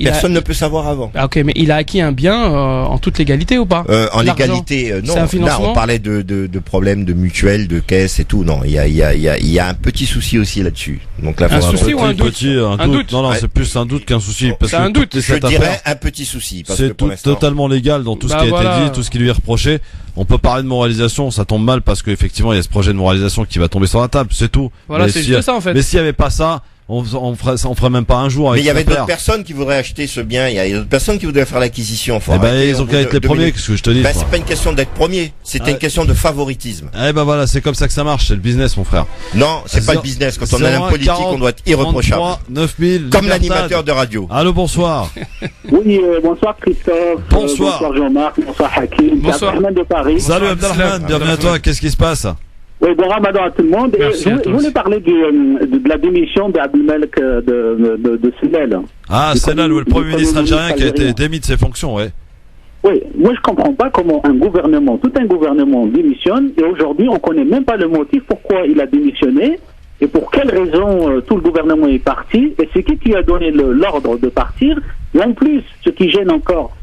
personne ne peut savoir avant. Ah, ok, mais il a acquis un bien en toute légalité ou pas? En légalité, non. Là, on parlait de problèmes de mutuelles, de caisses et tout. Non, il y a un petit souci aussi là-dessus. Donc là, un souci ou un doute? Un doute. Non, c'est plus un doute qu'un souci. Parce c'est un doute. Je dirais un petit souci. C'est totalement légal dans tout ce qui a été dit, tout ce qui lui est reproché. On peut parler de moralisation, ça tombe mal parce qu'effectivement il y a ce projet de moralisation qui va tomber sur la table, c'est tout. Voilà, c'est juste ça en fait. Mais s'il y avait pas ça, on ferait même pas un jour avec. Mais il y avait d'autres personnes qui voudraient acheter ce bien, il y a d'autres personnes qui voudraient faire l'acquisition. Ils ont qu'à être les premiers, qu'est-ce que je te dis. C'est pas une question d'être premier, c'était une question de favoritisme. Voilà, c'est comme ça que ça marche, c'est le business mon frère. Non, c'est pas le business, quand on est un politique, on doit être irréprochable. 9000 comme l'animateur de radio. Allô, bonsoir. Oui, bonsoir Christophe. Bonsoir Jean-Marc, bonsoir Hakim. Bonsoir. Abdelrahman de Paris. Salut Abdelrahman, bienvenue à toi, qu'est-ce qui se passe? Oui, bon ramadan à tout le monde. Je voulais parler de la démission d'Abdelmalek de Sellal. Ah, Sellal, le Premier ministre algérien qui a été démis de ses fonctions, ouais. Oui, moi je comprends pas comment tout un gouvernement démissionne et aujourd'hui on connaît même pas le motif pourquoi il a démissionné et pour quelle raison tout le gouvernement est parti et c'est qui a donné l'ordre de partir. Et en plus, ce qui gêne encore,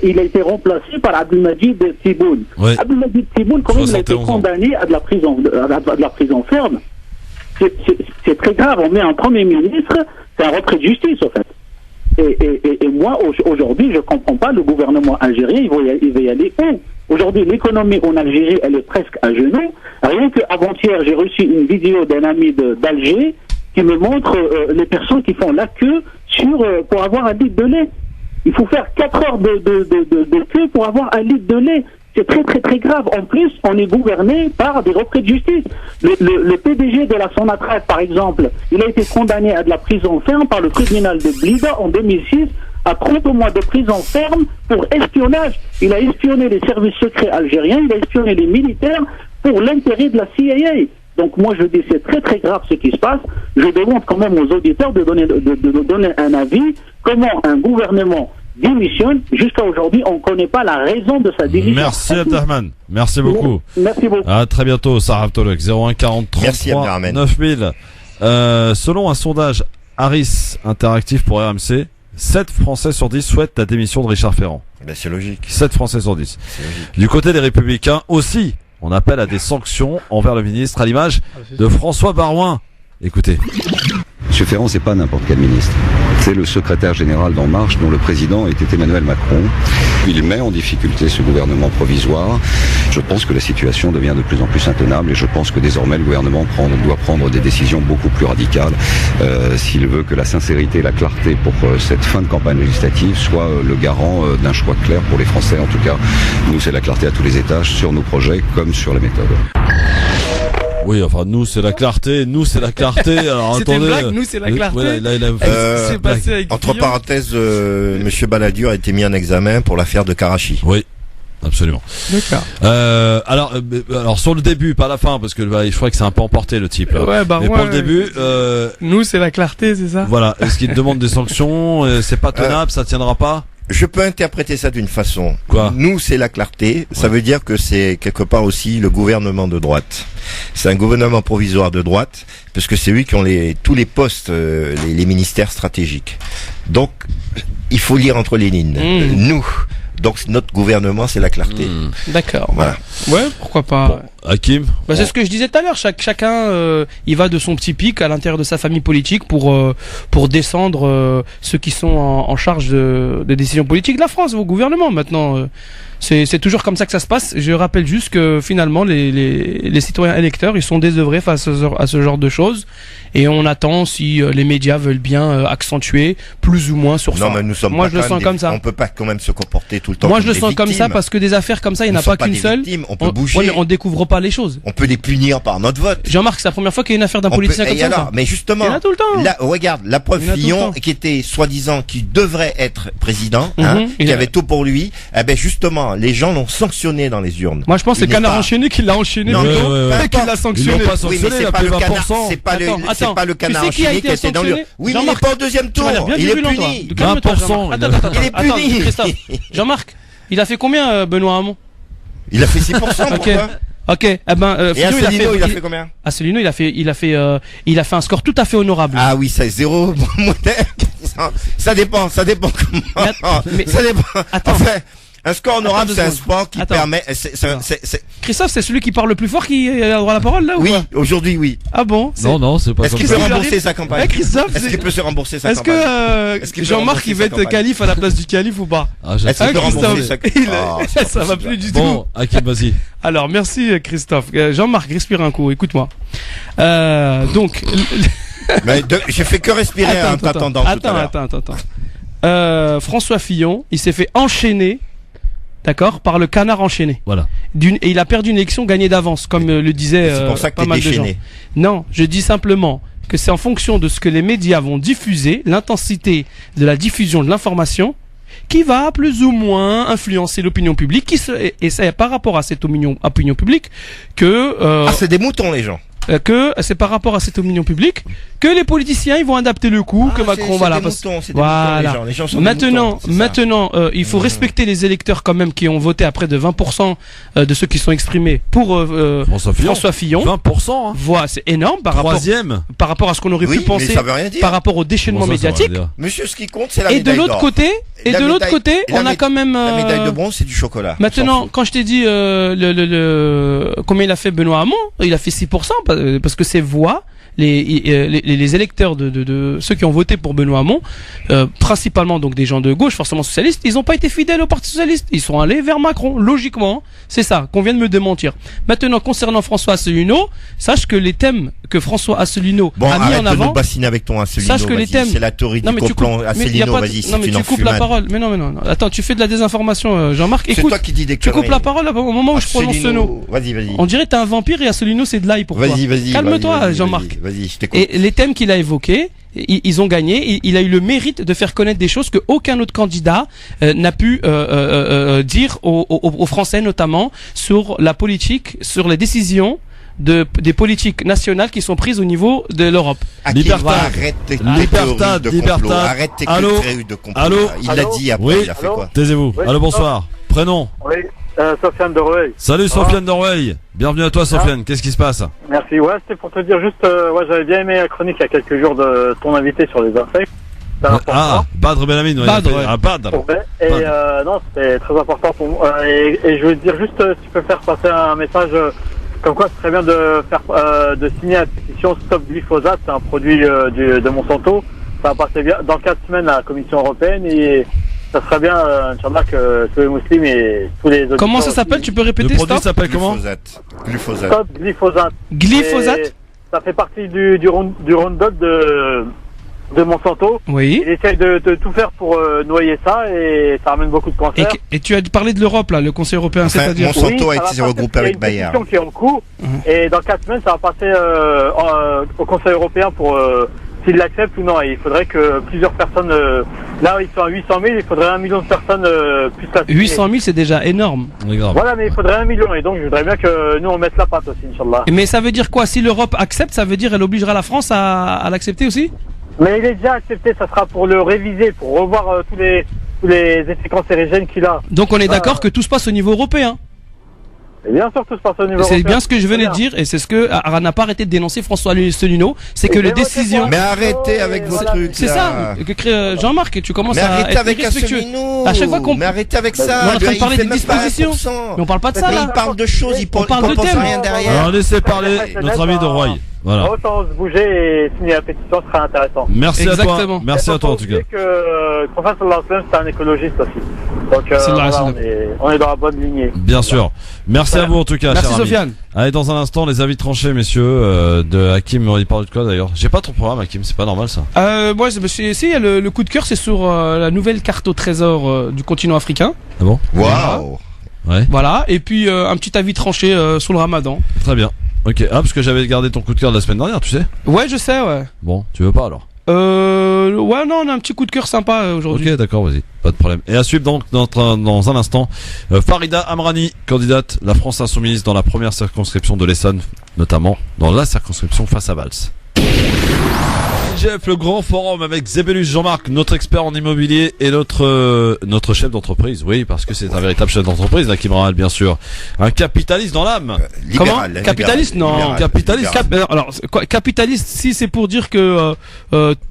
il a été remplacé par Abdelmajid Tebboune. Oui. Abdelmajid Tebboune, quand même, il a été condamné à de la prison ferme. C'est très grave. On met un Premier ministre, c'est un retrait de justice, en fait. Et moi, aujourd'hui, je comprends pas le gouvernement algérien, il va y aller où? Aujourd'hui, l'économie en Algérie, elle est presque à genoux. Rien qu'avant-hier, j'ai reçu une vidéo d'un ami d'Alger qui me montre les personnes qui font la queue pour avoir un litre de lait. Il faut faire 4 heures de queue pour avoir un litre de lait. C'est très très très grave. En plus, on est gouverné par des retraits de justice. Le PDG de la Sonatrach, par exemple, il a été condamné à de la prison ferme par le tribunal de Blida en 2006 à 30 mois de prison ferme pour espionnage. Il a espionné les services secrets algériens, il a espionné les militaires pour l'intérêt de la CIA. Donc moi je dis c'est très très grave ce qui se passe. Je demande quand même aux auditeurs de donner un avis. Comment un gouvernement démissionne. Jusqu'à aujourd'hui, on ne connaît pas la raison de sa démission. Merci Abdelrahman. Merci beaucoup. Merci beaucoup. À très bientôt, Sarah Tolek. 01 40 33 9000. Selon un sondage Harris Interactif pour RMC, 7 Français sur 10 souhaitent la démission de Richard Ferrand. Ben, c'est logique. 7 Français sur 10. Du côté des Républicains aussi, on appelle à des sanctions envers le ministre, à l'image de François Baroin. Écoutez. Monsieur Ferrand, c'est pas n'importe quel ministre. C'est le secrétaire général d'En Marche, dont le président était Emmanuel Macron. Il met en difficulté ce gouvernement provisoire. Je pense que la situation devient de plus en plus intenable et je pense que désormais le gouvernement doit prendre des décisions beaucoup plus radicales s'il veut que la sincérité et la clarté pour cette fin de campagne législative soit le garant d'un choix clair pour les Français. En tout cas, nous, c'est la clarté à tous les étages sur nos projets comme sur la méthode. Oui, enfin, nous, c'est la clarté. Alors, c'était attendez. Une blague, nous, c'est la clarté. C'est passé avec entre parenthèses, Monsieur Balladur a été mis en examen pour l'affaire de Karachi. Oui. Absolument. D'accord. Alors sur le début, pas la fin, parce que je crois que c'est un peu emporté le type. Là. Ouais, bah mais pour le début, nous c'est la clarté, c'est ça. Voilà. Est-ce qu'il demande des sanctions? C'est pas tenable, ça tiendra pas. Je peux interpréter ça d'une façon. Quoi? Nous, c'est la clarté. Ça veut dire que c'est quelque part aussi le gouvernement de droite. C'est un gouvernement provisoire de droite, parce que c'est eux qui ont tous les postes, les ministères stratégiques. Donc, il faut lire entre les lignes. Nous. Donc notre gouvernement, c'est la clarté. D'accord. Voilà. Ouais, pourquoi pas. Bon, Hakim. C'est ce que je disais tout à l'heure. Chacun, il va de son petit pic à l'intérieur de sa famille politique pour descendre ceux qui sont en charge des décisions politiques de la France, au gouvernement. Maintenant, c'est toujours comme ça que ça se passe. Je rappelle juste que finalement, les citoyens électeurs, ils sont désœuvrés face à ce genre de choses. Et on attend si les médias veulent bien accentuer plus ou moins sur ça. Non, mais nous sommes Moi, je le sens comme ça. On peut pas quand même se comporter tout le temps. Moi, comme je le sens victimes. comme ça parce que des affaires comme ça, il n'y en a pas qu'une seule. On peut bouger. Ouais, mais on découvre pas les choses. On peut les punir par notre vote. Jean-Marc, c'est la première fois qu'il y a une affaire d'un politicien comme ça. Alors, mais justement, il y en a tout le temps. Là, regarde, la preuve Fillon, qui était soi-disant, qui devrait être président, qui avait tout pour lui, eh ben justement, les gens l'ont sanctionné dans les urnes. Moi, je pense que c'est Canard enchaîné qui l'a enchaîné, qui l'a sanctionné. Oui, mais c'est pas le canard, c'est pas le canard enchaîné qui était dans l'urne. Oui, mais il est pas au deuxième tour. Il est puni. 20%. Attends, il est puni. Christophe. Jean-Marc, il a fait combien, Benoît Hamon? Il a fait 6%, pourquoi? Ok, et Asselineau, il a fait combien? Asselineau, il a fait un score tout à fait honorable. Ah oui, c'est 0. Ça dépend comment. Ça dépend. Attends. Enfin, un score honorable, c'est un sport qui permet. Christophe, c'est celui qui parle le plus fort qui a droit à la parole là ou oui, pas? Aujourd'hui, oui. Ah bon? Non, c'est pas. Est-ce qu'il peut rembourser sa campagne? Est-ce qu'il peut se rembourser sa campagne? Est-ce que Jean-Marc il va être calife à la place du calife ou pas? Est-ce qu'il peut rembourser sa campagne? Ça va plus du tout. Bon, Hakim, vas-y. Alors merci Christophe. Jean-Marc, respire un coup. Écoute-moi. Donc. Mais j'ai fait que respirer en t'attendant. Attends. François Fillon, il s'est fait enchaîner. D'accord, par le canard enchaîné. Voilà. Et il a perdu une élection gagnée d'avance, comme le disait c'est pour ça que pas mal de gens. Non, je dis simplement que c'est en fonction de ce que les médias vont diffuser, l'intensité de la diffusion de l'information, qui va plus ou moins influencer l'opinion publique, et c'est par rapport à cette opinion publique que... c'est des moutons les gens. Que c'est par rapport à cette opinion publique que les politiciens ils vont adapter le coup, que Macron voilà. Les gens sont maintenant, il faut respecter les électeurs quand même qui ont voté à près de 20% de ceux qui sont exprimés pour François Fillon. 20%. Hein. Voilà, c'est énorme par rapport à ce qu'on aurait pu penser par rapport au déchaînement médiatique. Monsieur, ce qui compte, c'est la médaille d'or. Et de l'autre côté, on a quand même la médaille de bronze, c'est du chocolat. Maintenant, quand je t'ai dit combien il a fait Benoît Hamon, il a fait 6%. Parce que ces voix, les électeurs de ceux qui ont voté pour Benoît Hamon, principalement donc des gens de gauche, forcément socialistes, ils n'ont pas été fidèles au Parti socialiste. Ils sont allés vers Macron, logiquement. C'est ça qu'on vient de me démentir. Maintenant, concernant François Asselineau, sache que les thèmes que François Asselineau a mis en avant. De nous bassiner avec ton Asselineau. Sache que les thèmes. C'est la théorie du complot Asselineau. Vas-y, c'est une tu coupes la parole. Mais non. Attends, tu fais de la désinformation, Jean-Marc. Écoute, c'est toi qui dis des tu coupes la parole au moment où je prononce ce nom. Vas-y. On dirait que t'es un vampire et Asselineau c'est de l'ail pour toi. Vas-y. Calme-toi, Jean-Marc. Vas-y, je t'écoute. Et les thèmes qu'il a évoqués, ils ont gagné. Il a eu le mérite de faire connaître des choses que aucun autre candidat n'a pu dire aux Français, notamment sur la politique, sur les décisions des politiques nationales qui sont prises au niveau de l'Europe. Libertad. Arrête tes complot. Arrête tes théories de complot. Allô. Il l'a dit après, Oui. il a fait quoi? Taisez-vous. Oui. Allô, bonsoir. Prénom. Oui, Sofiane de Rueil. Salut Sofiane d'Orweil. Bienvenue à toi Sofiane. Qu'est-ce qui se passe? Merci. Ouais, c'était pour te dire juste, j'avais bien aimé la chronique il y a quelques jours de ton invité sur les insectes. Badr Belamine. Badr, ouais. Badr. Et non, c'était très important pour moi. Et je voulais te dire juste si tu peux faire passer un message comme quoi c'est très bien de faire de signer la pétition Stop Glyphosate, c'est un produit de Monsanto. Ça va passer bien dans 4 semaines à la Commission européenne et ça serait bien, Inch'Allah, que tous les musulmans et tous les auditeurs. Comment ça s'appelle? Tu peux répéter? Le produit s'appelle comment? Glyphosate. Stop Glyphosate. Glyphosate? Et ça fait partie du Roundup de Monsanto. Oui. Il essaye de tout faire pour noyer ça et ça ramène beaucoup de cancers. Et tu as parlé de l'Europe, là, le Conseil européen, Enfin, c'est-à-dire Monsanto a été regroupé avec Bayer. Il y a une pétition qui est en cours et dans 4 semaines, ça va passer au Conseil européen pour s'il l'accepte ou non. Et il faudrait que plusieurs personnes, là ils sont à 800 000, il faudrait 1 million de personnes puissent la signer. 800 000, c'est déjà énorme. Voilà, mais il faudrait 1 million et donc je voudrais bien que nous on mette la patte aussi, Inch'Allah. Mais ça veut dire quoi? Si l'Europe accepte, ça veut dire elle obligera la France à l'accepter aussi? Mais il est déjà accepté, ça sera pour le réviser, pour revoir tous les effets cancérigènes qu'il a. Donc on est d'accord que tout se passe au niveau européen? Et bien sûr, tout se passe au niveau européen. C'est bien ce que je venais de dire et c'est ce que n'a pas arrêté de dénoncer François Asselineau, c'est que les décisions... Mais arrêtez avec vos trucs. C'est ça, Jean-Marc, tu commences à être irrespectueux. À chaque fois mais arrêtez avec ça. On est en train de parler des dispositions. Mais on parle pas de ça, là. Il parle de choses, il pense rien derrière. Alors laissez parler notre ami de Roy. Voilà. Autant se bouger et signer la pétition sera intéressant. Merci à toi. Merci à toi en tout cas. Le prophète sallallahu alayhi wa sallam, c'est un écologiste aussi. Donc voilà, on est dans la bonne lignée. Bien sûr. Merci à vous en tout cas. Merci cher Sofiane. Ami. Allez, dans un instant, les avis tranchés, messieurs, de Hakim. Il parle de quoi d'ailleurs? J'ai pas ton programme, Hakim. C'est pas normal ça. Moi, si le coup de cœur, c'est sur la nouvelle carte au trésor du continent africain. Ah bon? Waouh. Ouais. Voilà. Et puis un petit avis tranché sur le Ramadan. Très bien. Ok. Ah, parce que j'avais gardé ton coup de cœur de la semaine dernière, tu sais. Ouais, je sais, ouais. Bon, tu veux pas alors? Ouais, non, on a un petit coup de cœur sympa aujourd'hui. Ok, d'accord, vas-y, pas de problème. Et à suivre donc dans un instant, Farida Amrani, candidate La France Insoumise dans la première circonscription de l'Essonne, notamment dans la circonscription face à Valls. Jeff, le grand forum avec Zébélus Jean-Marc, notre expert en immobilier et notre chef d'entreprise. Oui, parce que c'est un véritable chef d'entreprise, Hakim Rahal, bien sûr. Un capitaliste dans l'âme. Comment? Capitaliste? Non. Capitaliste. Alors, capitaliste, si c'est pour dire que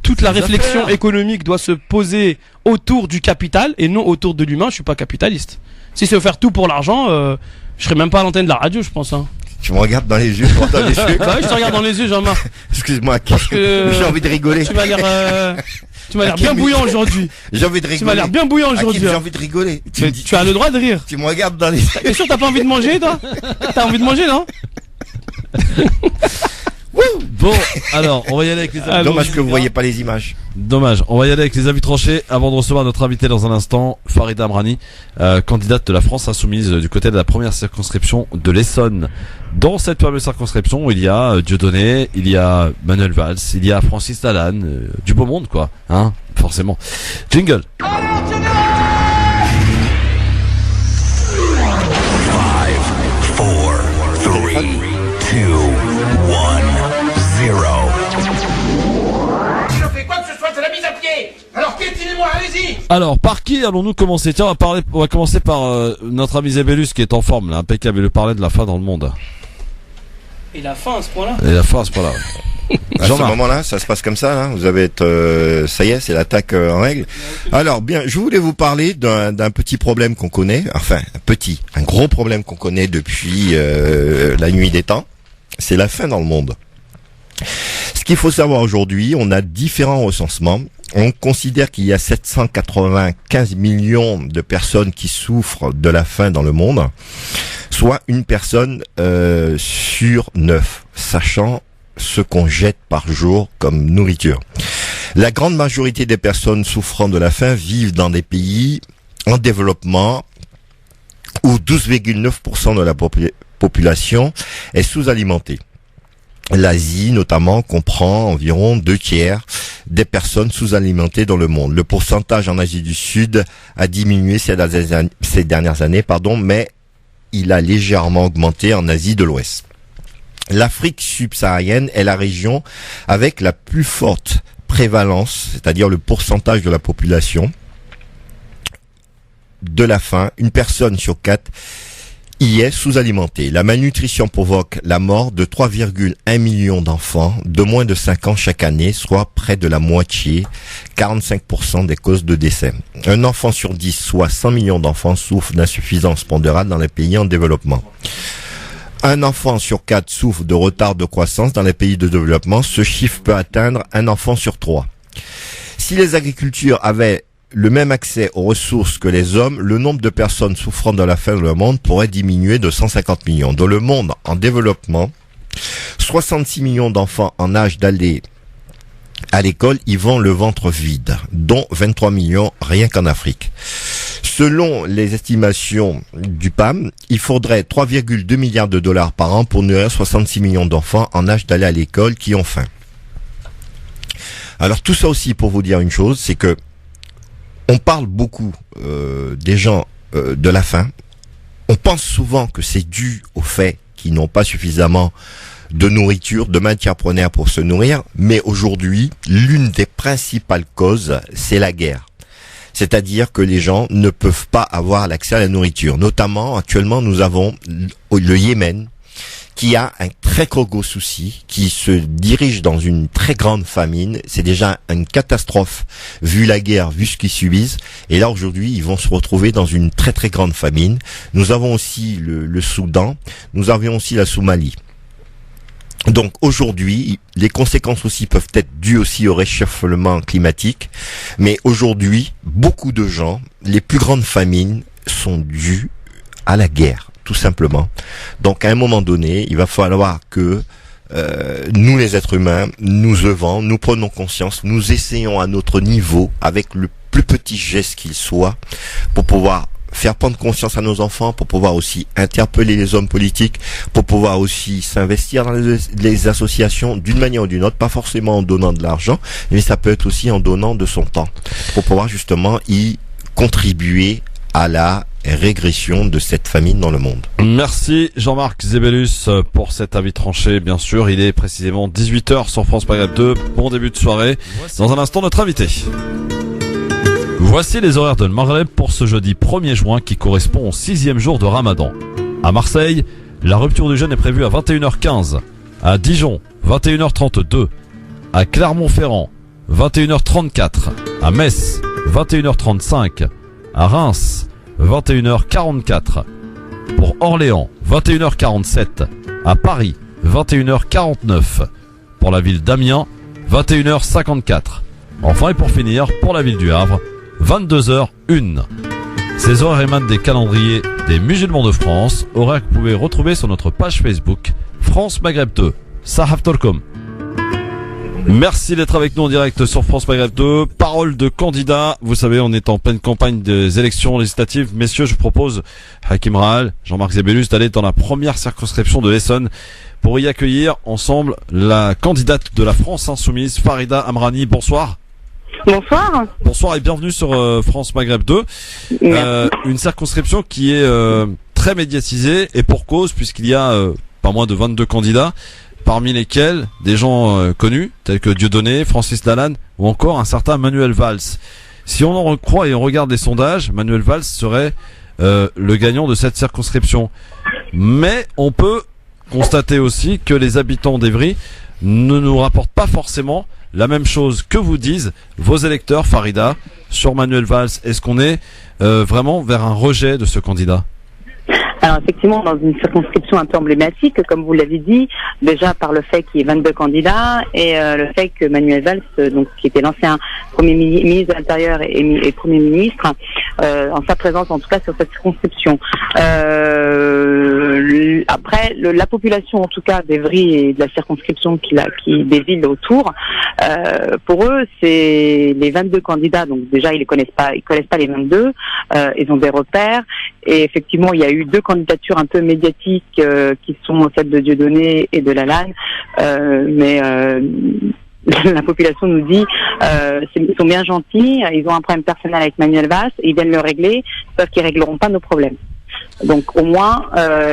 toute la réflexion économique doit se poser autour du capital et non autour de l'humain, je suis pas capitaliste. Si c'est faire tout pour l'argent, je serais même pas à l'antenne de la radio, je pense. Hein. Tu me regardes dans les yeux, dans les yeux. Bah oui, je te regarde dans les yeux, Jean-Marc. Excuse-moi, j'ai envie de rigoler. Tu m'as l'air bien bouillant aujourd'hui. J'ai envie de rigoler. Tu m'as l'air bien bouillant aujourd'hui. J'ai envie de rigoler. Tu as le droit de rire. Tu me regardes dans les yeux. T'es sûr que t'as pas envie de manger, toi? T'as envie de manger, non? Bon, alors, on va y aller avec les avis. Dommage que vous voyez pas les images. Dommage. On va y aller avec les avis tranchés avant de recevoir notre invité dans un instant, Farida Amrani, candidate de la France Insoumise du côté de la première circonscription de l'Essonne. Dans cette fameuse circonscription, il y a Dieudonné, il y a Manuel Valls, il y a Francis Lalanne, du beau monde, quoi. Hein, forcément. Jingle. 5, 4, 3, 2, 1, 0. Si je fais quoi que ce soit, c'est la mise à pied. Alors piétinez-moi, allez-y. Alors, par qui allons-nous commencer? Tiens, on va commencer par notre ami Zébélus qui est en forme, là, impeccable. Il nous parlait de la faim dans le monde. Et la faim à ce point-là? Et la faim à ce point-là. À ce moment-là, ça se passe comme ça, là. Vous avez ça y est, c'est l'attaque en règle. Alors, bien, je voulais vous parler d'un petit problème qu'on connaît, enfin, un gros problème qu'on connaît depuis la nuit des temps. C'est la faim dans le monde. Ce qu'il faut savoir aujourd'hui, on a différents recensements. On considère qu'il y a 795 millions de personnes qui souffrent de la faim dans le monde, soit une personne sur 9, sachant ce qu'on jette par jour comme nourriture. La grande majorité des personnes souffrant de la faim vivent dans des pays en développement où 12,9% de la population est sous-alimentée. L'Asie, notamment, comprend environ 2/3 des personnes sous-alimentées dans le monde. Le pourcentage en Asie du Sud a diminué ces dernières années, mais il a légèrement augmenté en Asie de l'Ouest. l'Afrique subsaharienne est la région avec la plus forte prévalence, c'est-à-dire le pourcentage de la population de la faim. Une personne sur 4 y est sous-alimentée. La malnutrition provoque la mort de 3,1 millions d'enfants de moins de 5 ans chaque année, soit près de la moitié, 45% des causes de décès. Un enfant sur 10, soit 100 millions d'enfants, souffre d'insuffisance pondérale dans les pays en développement. Un enfant sur 4 souffre de retard de croissance dans les pays de développement. Ce chiffre peut atteindre un enfant sur 3. Si les agricultures avaient le même accès aux ressources que les hommes, le nombre de personnes souffrant de la faim dans le monde pourrait diminuer de 150 millions. Dans le monde en développement, 66 millions d'enfants en âge d'aller à l'école y vont le ventre vide, dont 23 millions rien qu'en Afrique. Selon les estimations du PAM, il faudrait 3,2 milliards de dollars par an pour nourrir 66 millions d'enfants en âge d'aller à l'école qui ont faim. Alors tout ça aussi pour vous dire une chose, c'est que on parle beaucoup des gens de la faim. On pense souvent que c'est dû au fait qu'ils n'ont pas suffisamment de nourriture, de matières premières pour se nourrir. Mais aujourd'hui, l'une des principales causes, c'est la guerre. C'est-à-dire que les gens ne peuvent pas avoir l'accès à la nourriture. Notamment, actuellement, nous avons le Yémen, qui a un très gros souci, qui se dirige dans une très grande famine. C'est déjà une catastrophe, vu la guerre, vu ce qu'ils subissent. Et là, aujourd'hui, ils vont se retrouver dans une très très grande famine. Nous avons aussi le Soudan, nous avions aussi la Somalie. Donc aujourd'hui, les conséquences aussi peuvent être dues aussi au réchauffement climatique. Mais aujourd'hui, beaucoup de gens, les plus grandes famines sont dues à la guerre, tout simplement. Donc à un moment donné, il va falloir que nous les êtres humains, nous œuvrons, nous prenons conscience, nous essayons à notre niveau, avec le plus petit geste qu'il soit, pour pouvoir faire prendre conscience à nos enfants, pour pouvoir aussi interpeller les hommes politiques, pour pouvoir aussi s'investir dans les associations d'une manière ou d'une autre, pas forcément en donnant de l'argent, mais ça peut être aussi en donnant de son temps, pour pouvoir justement y contribuer à la régression de cette famine dans le monde. Merci Jean-Marc Zébellus pour cet avis tranché. Bien sûr, il est précisément 18h sur France Maghreb 2. Bon début de soirée. Dans un instant, notre invité. Voici les horaires de Maghreb pour ce jeudi 1er juin qui correspond au 6e jour de Ramadan. À Marseille, la rupture du jeûne est prévue à 21h15. À Dijon, 21h32. À Clermont-Ferrand, 21h34. À Metz, 21h35. À Reims, 21h44. Pour Orléans, 21h47. À Paris, 21h49. Pour la ville d'Amiens, 21h54. Enfin et pour finir, pour la ville du Havre, 22h01. Ces horaires émanent des calendriers des musulmans de France, horaires que vous pouvez retrouver sur notre page Facebook France Maghreb 2. Sahaf Tolkom. Merci d'être avec nous en direct sur France Maghreb 2. Parole de candidat. Vous savez, on est en pleine campagne des élections législatives. Messieurs, je propose Hakim Rahal, Jean-Marc Zébellus d'aller dans la première circonscription de l'Essonne pour y accueillir ensemble la candidate de la France Insoumise, Farida Amrani. Bonsoir. Bonsoir. Bonsoir et bienvenue sur France Maghreb 2. Une circonscription qui est très médiatisée et pour cause puisqu'il y a pas moins de 22 candidats. Parmi lesquels des gens connus, tels que Dieudonné, Francis Lalanne ou encore un certain Manuel Valls. Si on en croit et on regarde les sondages, Manuel Valls serait le gagnant de cette circonscription. Mais on peut constater aussi que les habitants d'Evry ne nous rapportent pas forcément la même chose que vous disent vos électeurs, Farida, sur Manuel Valls. Est-ce qu'on est vraiment vers un rejet de ce candidat ? Alors effectivement, dans une circonscription un peu emblématique, comme vous l'avez dit, déjà par le fait qu'il y ait 22 candidats et le fait que Manuel Valls, donc qui était l'ancien Premier ministre de l'Intérieur et Premier ministre, en sa présence en tout cas sur cette circonscription. Après, la population en tout cas d'Evry et de la circonscription des villes autour, pour eux, c'est les 22 candidats. Donc déjà, ils connaissent pas les 22. Ils ont des repères. Et effectivement, il y a eu deux candidatures un peu médiatiques qui sont celles de Dieudonné et de Lalanne. Mais la population nous dit ils sont bien gentils, ils ont un problème personnel avec Manuel Valls, ils viennent le régler, sauf qu'ils régleront pas nos problèmes. Donc au moins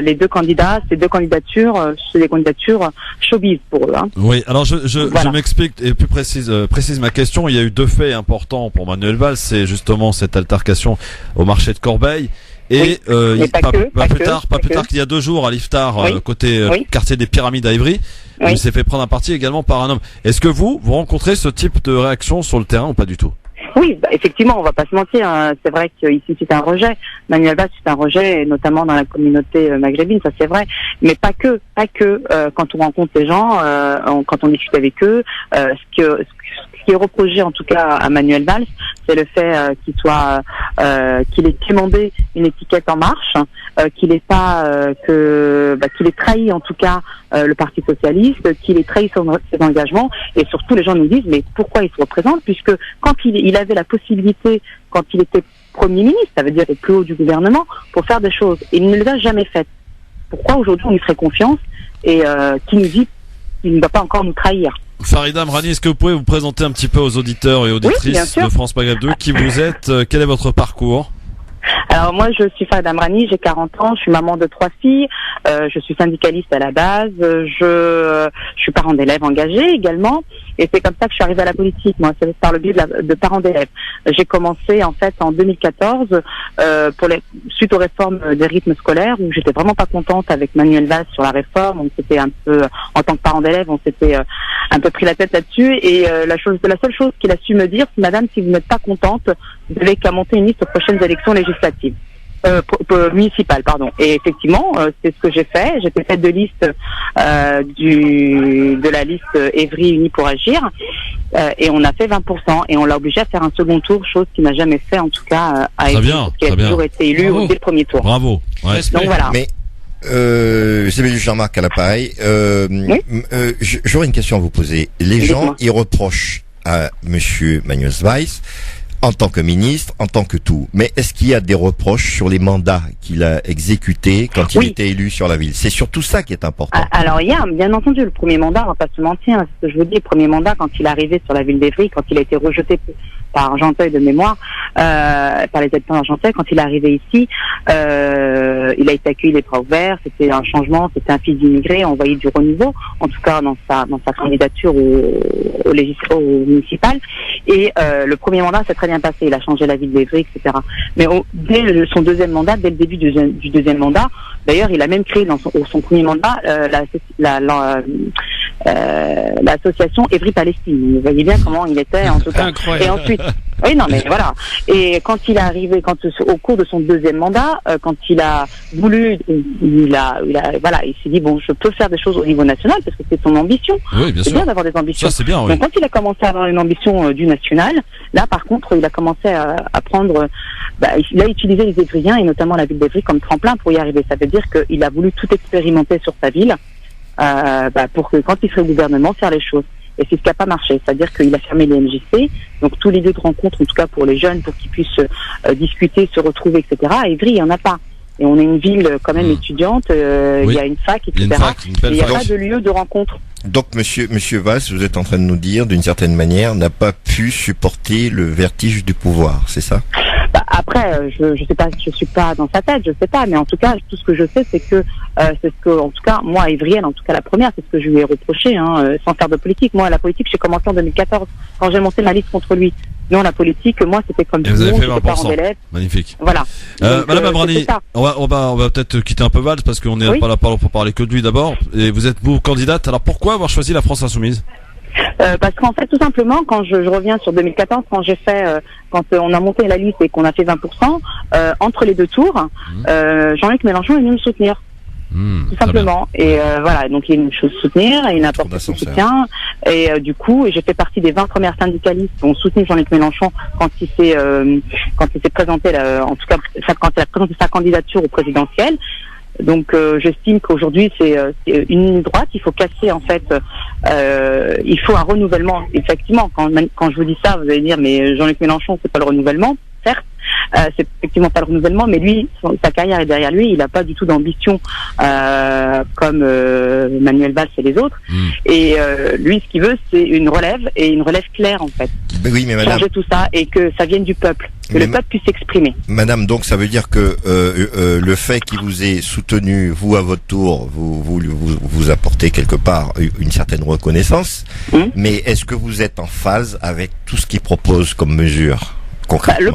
les deux candidats, ces deux candidatures, c'est des candidatures showbiz pour eux. Hein. Oui, alors je m'explique et plus précise ma question. Il y a eu deux faits importants pour Manuel Valls, c'est justement cette altercation au marché de Corbeil. Et pas plus tard qu'il y a 2 jours à l'Iftar, côté quartier des Pyramides à Ivry, où il s'est fait prendre un parti également par un homme. Est-ce que vous rencontrez ce type de réaction sur le terrain ou pas du tout? Oui, effectivement, on va pas se mentir. Hein. C'est vrai qu'ici c'est un rejet. Manuel Valls c'est un rejet, notamment dans la communauté maghrébine, ça c'est vrai. Mais pas que. Quand on rencontre les gens, quand on discute avec eux, ce qui est reproché en tout cas à Manuel Valls, c'est le fait qu'il ait demandé une étiquette En Marche, qu'il ait trahi en tout cas le Parti socialiste, qu'il ait trahi ses engagements, et surtout les gens nous disent mais pourquoi il se représente, puisque quand il avait la possibilité, quand il était Premier ministre, ça veut dire au plus haut du gouvernement, pour faire des choses, et il ne les a jamais faites. Pourquoi aujourd'hui on lui ferait confiance et qui nous dit qu'il ne va pas encore nous trahir? Farida Amrani, est-ce que vous pouvez vous présenter un petit peu aux auditeurs et auditrices de France Maghreb 2, qui vous êtes, quel est votre parcours? Alors moi je suis Farida Amrani, j'ai 40 ans, je suis maman de 3 filles, je suis syndicaliste à la base, je suis parent d'élèves engagé également, et c'est comme ça que je suis arrivée à la politique, moi, c'est par le biais de parents d'élèves. J'ai commencé en fait en 2014 suite aux réformes des rythmes scolaires, où j'étais vraiment pas contente avec Manuel Valls sur la réforme. On s'était un peu, en tant que parent d'élèves, on s'était un peu pris la tête là-dessus, et la seule chose qu'il a su me dire, c'est madame, si vous n'êtes pas contente, vous n'avez qu'à monter une liste aux prochaines élections législatives. Municipale, pardon. Et effectivement, c'est ce que j'ai fait. J'étais tête de liste de la liste Évry Unis pour Agir, et on a fait 20%, et on l'a obligé à faire un second tour, chose qu'il n'a jamais fait en tout cas à Évry, parce qu'il a toujours été élu dès le premier tour. Bravo. Ouais. Donc voilà. Mais c'est Jean-Marc à l'appareil. J'aurais une question à vous poser. Les gens, ils reprochent à Monsieur Manuel Valls, en tant que ministre, en tant que tout. Mais est-ce qu'il y a des reproches sur les mandats qu'il a exécutés quand il était élu sur la ville? C'est surtout ça qui est important. Alors il y a, bien entendu, le premier mandat, on va pas se mentir, c'est ce que je vous dis, le premier mandat, quand il est arrivé sur la ville d'Évry, quand il a été rejeté par Argenteuil de mémoire, par les habitants d'Argenteuil, quand il est arrivé ici, il a été accueilli les bras ouverts, c'était un changement, c'était un fils d'immigré, on voyait du renouveau, en tout cas dans sa candidature au municipal, et le premier mandat s'est très bien passé, il a changé la ville d'Évry, etc. Mais dès son deuxième mandat, dès le début du deuxième mandat, d'ailleurs il a même créé dans son premier mandat l'association Évry-Palestine. Vous voyez bien comment il était en tout cas. Incroyable. Et ensuite, oui, non, mais voilà. Et quand il est arrivé, au cours de son deuxième mandat, quand il a voulu, il s'est dit bon, je peux faire des choses au niveau national parce que c'est son ambition. Oui, bien sûr. C'est bien d'avoir des ambitions. Ça, c'est bien, oui. Donc quand il a commencé à avoir une ambition du national, là, par contre, il a commencé à prendre, il a utilisé les Évriens et notamment la ville d'Évry comme tremplin pour y arriver. Ça veut dire qu'il a voulu tout expérimenter sur sa ville, pour que quand il serait au gouvernement, faire les choses. Et c'est ce qui n'a pas marché, c'est-à-dire qu'il a fermé les MJC, donc tous les lieux de rencontre, en tout cas pour les jeunes, pour qu'ils puissent discuter, se retrouver, etc. À Évry, il n'y en a pas. Et on est une ville quand même étudiante, il y a une fac, etc. Il n'y a pas de lieu de rencontre. Donc Monsieur Valls, vous êtes en train de nous dire, d'une certaine manière, n'a pas pu supporter le vertige du pouvoir, c'est ça? Après, je sais pas, je suis pas dans sa tête, je sais pas, mais en tout cas, tout ce que je sais, c'est que, en tout cas, moi, Évrienne, en tout cas la première, c'est ce que je lui ai reproché, sans faire de politique. Moi, la politique, j'ai commencé en 2014, quand j'ai monté ma liste contre lui. Non, la politique, moi, c'était comme tout le monde, j'étais parent d'élèves. Magnifique. Voilà. Madame Amrani, on va peut-être quitter un peu Valls parce qu'on n'est pas là pour parler que de lui d'abord. Et vous êtes vous candidate. Alors pourquoi avoir choisi la France Insoumise? Parce qu'en fait, tout simplement, quand je reviens sur 2014, quand on a monté la liste et qu'on a fait 20%, entre les deux tours, Jean-Luc Mélenchon est venu me soutenir. Tout simplement. Et voilà, donc il y a une chose soutenir et une apporter son soutien. Et du coup, j'ai fait partie des 20 premières syndicalistes qui ont soutenu Jean-Luc Mélenchon quand il s'est présenté, en tout cas, quand il a présenté sa candidature au présidentiel. Donc j'estime qu'aujourd'hui c'est une ligne droite. Il faut casser en fait. Il faut un renouvellement. Effectivement, quand je vous dis ça, vous allez dire mais Jean-Luc Mélenchon c'est pas le renouvellement, certes. c'est effectivement pas le renouvellement, mais lui, sa carrière est derrière lui. Il n'a pas du tout d'ambition comme Manuel Valls et les autres. Et lui, ce qu'il veut, c'est une relève, et une relève claire en fait. Oui, mais madame, changer tout ça et que ça vienne du peuple, que le peuple puisse s'exprimer. Madame, donc ça veut dire que le fait qu'il vous ait soutenu, vous à votre tour, vous apportez quelque part une certaine reconnaissance. Mais est-ce que vous êtes en phase avec tout ce qu'il propose comme mesure? Le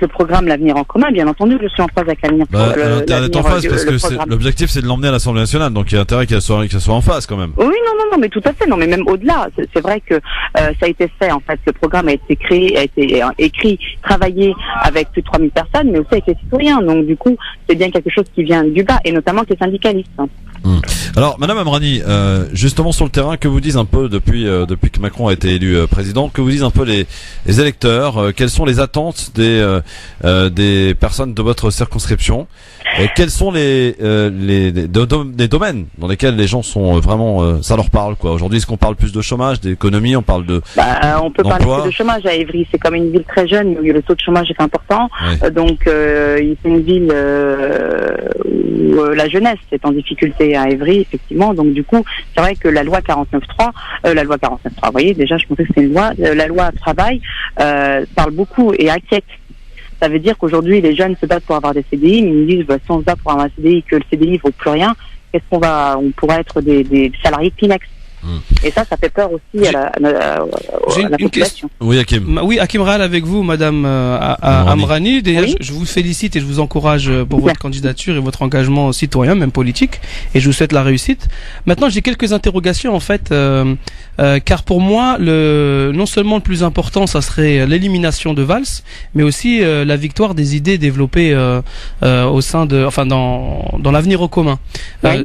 programme L'Avenir en commun, bien entendu, je suis en phase avec l'avenir. Intérêt d'être en phase parce que l'objectif c'est de l'emmener à l'Assemblée nationale, donc il y a intérêt qu'elle soit en phase quand même. Oui, non, mais tout à fait, non, mais même au-delà, c'est vrai que ça a été fait, en fait, le programme a été créé, a été écrit, travaillé avec plus de 3000 personnes, mais aussi avec les citoyens, donc du coup, c'est bien quelque chose qui vient du bas, et notamment avec les syndicalistes. Alors, Madame Amrani, justement sur le terrain, que vous disent un peu depuis que Macron a été élu président, que vous disent un peu les électeurs, quelles sont les attentes des personnes de votre circonscription, et quels sont les domaines dans lesquels les gens sont vraiment, ça leur parle quoi. Aujourd'hui, est-ce qu'on parle plus de chômage, d'économie, on parle de on peut parler de chômage à Évry, c'est comme une ville très jeune où le taux de chômage est important, donc c'est une ville où la jeunesse est en difficulté à Évry, effectivement, donc du coup c'est vrai que la loi 49.3, vous voyez, déjà je pensais que c'était une loi, la loi travail parle beaucoup et inquiète. Ça veut dire qu'aujourd'hui les jeunes se battent pour avoir des CDI, mais ils me disent si on se bat pour avoir un CDI, que le CDI vaut plus rien, on pourrait être des salariés Kleenex. Et ça fait peur aussi à la population. Oui, Hakim. Oui, Hakim Rahal avec vous, Madame Amrani. Déjà, je vous félicite et je vous encourage pour votre candidature et votre engagement citoyen, même politique, et je vous souhaite la réussite. Maintenant, j'ai quelques interrogations en fait, car pour moi, non seulement le plus important, ça serait l'élimination de Valls, mais aussi la victoire des idées développées au sein dans l'avenir au commun,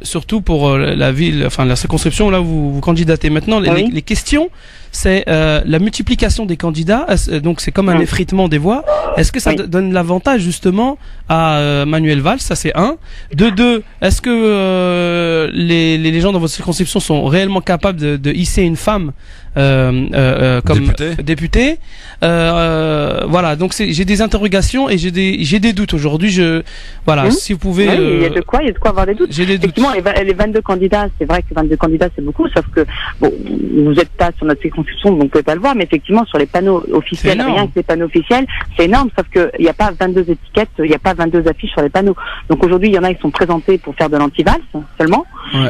surtout pour la ville, la circonscription là où vous candidatez. Maintenant, les questions, c'est la multiplication des candidats, donc c'est comme un effritement des voix. Est-ce que ça donne l'avantage justement à Manuel Valls? Ça c'est un. De deux, est-ce que les gens dans votre circonscription sont réellement capables de hisser une femme comme députée? Voilà, donc j'ai des interrogations et j'ai des doutes aujourd'hui. Si vous pouvez. Il y a de quoi avoir des doutes. J'ai des doutes. Effectivement, les 22 candidats, c'est vrai que 22 candidats c'est beaucoup, sauf que vous n'êtes pas sur notre circonscription, donc vous pouvez pas le voir, mais effectivement sur les panneaux officiels, rien que les panneaux officiels, c'est énorme, sauf que il n'y a pas 22 étiquettes, il n'y a pas 22 affiches sur les panneaux. Donc aujourd'hui, il y en a qui sont présentés pour faire de l'anti-Valls seulement,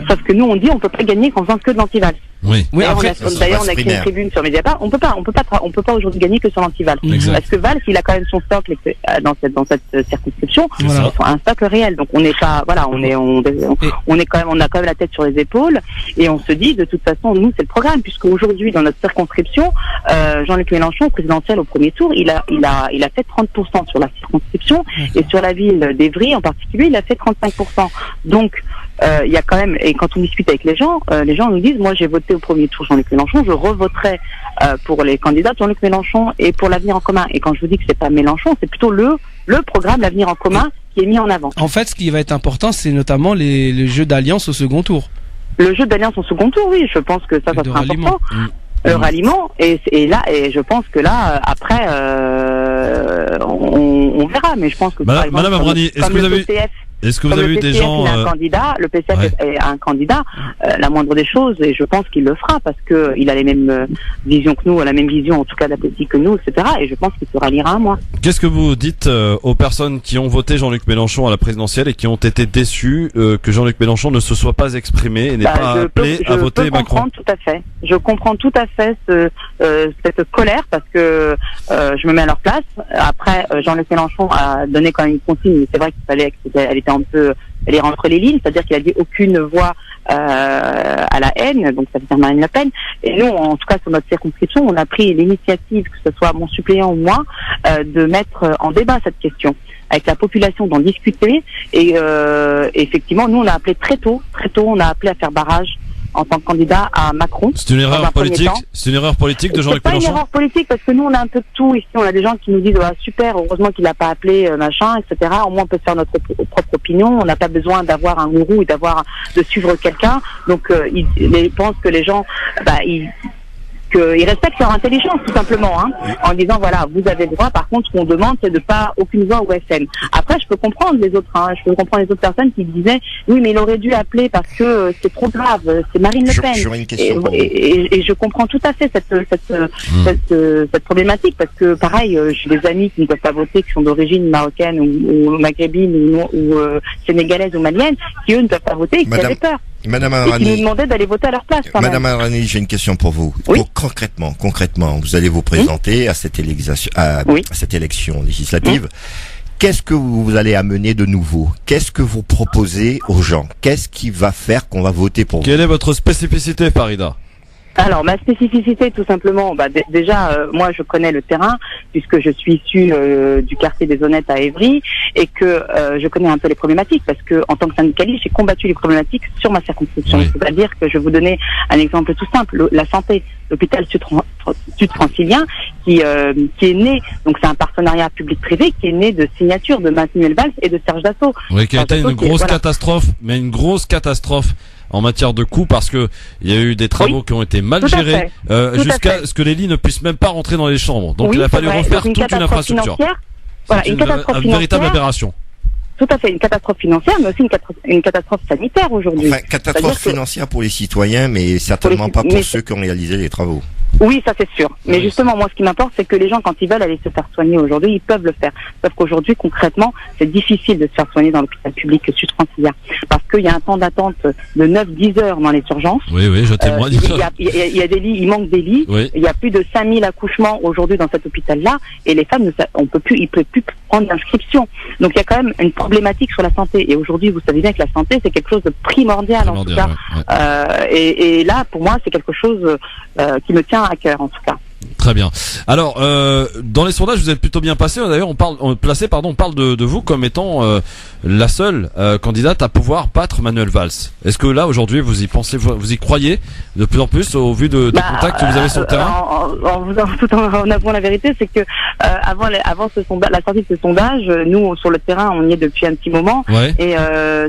sauf que nous on dit on peut pas gagner qu'en faisant que de l'anti-Valls. D'ailleurs, on a créé une tribune sur Mediapart. On peut pas aujourd'hui gagner que sur l'anti-Valls. Parce que Valls, il a quand même son stock dans cette circonscription, un stock réel. Donc on n'est pas, on a quand même la tête sur les épaules, et on se dit de toute façon, nous c'est le programme, puisque aujourd'hui dans notre circonscription, Jean-Luc Mélenchon, présidentiel au premier tour, il a fait 30% sur la circonscription, et sur la ville d'Évry en particulier, il a fait 35%. Donc il y a quand même, et quand on discute avec les gens nous disent, moi j'ai voté au premier tour Jean-Luc Mélenchon, je revoterai pour les candidats de Jean-Luc Mélenchon et pour l'Avenir en commun. Et quand je vous dis que c'est pas Mélenchon, c'est plutôt le programme l'Avenir en commun qui est mis en avant. En fait, ce qui va être important, c'est notamment les jeux d'alliance au second tour. Le jeu d'alliance au second tour, oui, je pense que ça sera important. Le ralliement, et je pense que là, après, on verra, mais je pense que Madame Amrani, est-ce que vous avez eu des gens le PCF est un candidat, la moindre des choses, et je pense qu'il le fera parce que il a les mêmes visions que nous, la même vision en tout cas de la politique que nous, etc. Et je pense qu'il se ralliera à moi. Qu'est-ce que vous dites aux personnes qui ont voté Jean-Luc Mélenchon à la présidentielle et qui ont été déçues que Jean-Luc Mélenchon ne se soit pas exprimé et n'ait pas appelé à voter Macron? Je comprends tout à fait cette colère, parce que je me mets à leur place. Après, Jean-Luc Mélenchon a donné quand même une consigne, mais c'est vrai qu'elle était un peu, elle est entre les lignes, c'est-à-dire qu'il a dit aucune voix à la haine, donc ça veut dire Marine Le Pen. Et nous, en tout cas sur notre circonscription, on a pris l'initiative, que ce soit mon suppléant ou moi, de mettre en débat cette question avec la population, d'en discuter. Et effectivement, nous on a appelé très tôt, on a appelé à faire barrage en tant que candidat à Macron. C'est une erreur politique. C'est une erreur politique de Jean-Luc Mélenchon. C'est pas une erreur politique, parce que nous on a un peu de tout ici. On a des gens qui nous disent super, heureusement qu'il n'a pas appelé machin, etc. Au moins on peut faire notre propre opinion. On n'a pas besoin d'avoir un gourou et de suivre quelqu'un. Donc ils pensent que les gens, qu'ils respectent leur intelligence tout simplement, hein, en disant voilà, vous avez le droit. Par contre, ce qu'on demande, c'est de pas aucune voix au FM. Après, je peux comprendre les autres, hein, je peux comprendre les autres personnes qui disaient oui, mais il aurait dû appeler parce que c'est trop grave, c'est Marine Le Pen. J'aurais une question et je comprends tout à fait cette problématique parce que pareil, j'ai des amis qui ne peuvent pas voter, qui sont d'origine marocaine ou maghrébine ou sénégalaise ou malienne, qui eux ne peuvent pas voter et qui avaient peur. Madame et Arani, qui nous demandaient d'aller voter à leur place. Madame Arani, j'ai une question pour vous. Oui. Concrètement, vous allez vous présenter à cette élection législative. Qu'est-ce que vous allez amener de nouveau? Qu'est-ce que vous proposez aux gens? Qu'est-ce qui va faire qu'on va voter pour vous? Quelle est votre spécificité, Farida? Alors, ma spécificité, tout simplement, déjà, moi, je connais le terrain, puisque je suis issue du quartier des Honnêtes à Évry, et que je connais un peu les problématiques, parce que en tant que syndicaliste, j'ai combattu les problématiques sur ma circonscription. Oui. C'est-à-dire que je vais vous donner un exemple tout simple, la santé. L'hôpital sud-francilien qui est né, donc c'est un partenariat public-privé qui est né de signature de Manuel Valls et de Serge Dassault. Oui, qui a été une grosse catastrophe, mais une grosse catastrophe en matière de coûts parce que il y a eu des travaux qui ont été mal gérés jusqu'à ce que les lits ne puissent même pas rentrer dans les chambres. Donc il a fallu refaire toute une infrastructure. Voilà, une catastrophe financière, véritable aberration. Tout à fait, une catastrophe financière, mais aussi une catastrophe sanitaire aujourd'hui. Enfin, catastrophe financière pour les citoyens, mais certainement pas pour ceux qui ont réalisé les travaux. Oui, ça c'est sûr. Mais justement, moi, ce qui m'importe, c'est que les gens, quand ils veulent aller se faire soigner aujourd'hui, ils peuvent le faire. Sauf qu'aujourd'hui, concrètement, c'est difficile de se faire soigner dans l'hôpital public sud-francilien. Parce qu'il y a un temps d'attente de 9-10 heures dans les urgences. Oui, je témoigne. Il y a des lits, il manque des lits. Oui. Il y a plus de 5000 accouchements aujourd'hui dans cet hôpital-là. Et les femmes, ils peuvent plus prendre d'inscription. Donc il y a quand même une problématique sur la santé. Et aujourd'hui, vous savez bien que la santé, c'est quelque chose de primordial en tout cas. Et là, pour moi, c'est quelque chose qui me tient à cœur en tout cas. Très bien. Alors, dans les sondages, vous êtes plutôt bien passé. D'ailleurs, on parle de vous comme étant la seule candidate à pouvoir battre Manuel Valls. Est-ce que là, aujourd'hui, vous y pensez, vous y croyez de plus en plus au vu des contacts que vous avez sur le terrain? En avouant la vérité, c'est que avant la sortie de ce sondage, nous sur le terrain, on y est depuis un petit moment. Ouais. Et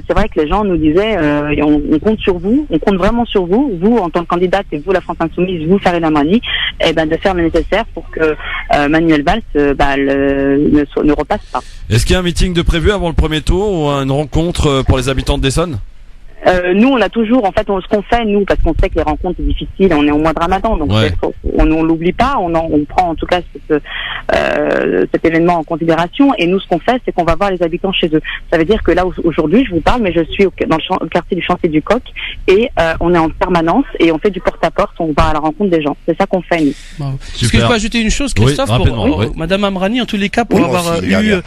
c'est vrai que les gens nous disaient, on compte sur vous, on compte vraiment sur vous, vous en tant que candidate et vous la France Insoumise, vous Farida Mani, de faire le nécessaire pour que Manuel Valls ne repasse pas. Est-ce qu'il y a un meeting de prévu avant le premier tour ou une rencontre pour les habitants de Dessonne? Nous, on a toujours, en fait, ce qu'on fait, nous, parce qu'on sait que les rencontres sont difficiles, on est au mois de Ramadan, donc on l'oublie pas, on prend en tout cas cet événement en considération, et nous, ce qu'on fait, c'est qu'on va voir les habitants chez eux. Ça veut dire que là, aujourd'hui, je vous parle, mais je suis dans le quartier du Chantier du Coq, et on est en permanence, et on fait du porte-à-porte, on va à la rencontre des gens. C'est ça qu'on fait, nous. Est-ce que je peux ajouter une chose, Christophe, Madame Amrani, en tous les cas, pour avoir eu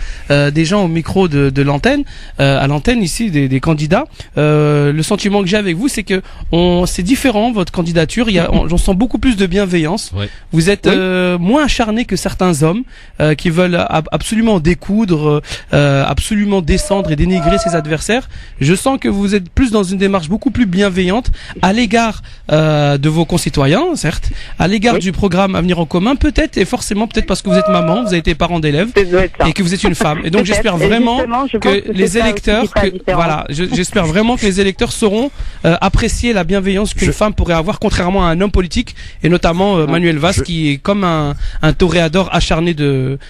des gens au micro de l'antenne, à l'antenne ici, des candidats, le sentiment que j'ai avec vous, c'est que c'est différent, votre candidature. J'en sens beaucoup plus de bienveillance. Ouais. Vous êtes moins acharné que certains hommes qui veulent absolument découdre, absolument descendre et dénigrer ses adversaires. Je sens que vous êtes plus dans une démarche beaucoup plus bienveillante à l'égard de vos concitoyens, certes, à l'égard du programme Avenir en commun, peut-être, et forcément peut-être parce que vous êtes maman, vous avez été parent d'élèves et que vous êtes une femme. Et donc j'espère vraiment que les électeurs, j'espère vraiment que les électeurs sauront apprécier la bienveillance qu'une femme pourrait avoir, contrairement à un homme politique, et notamment Manuel Valls, qui est comme un toréador acharné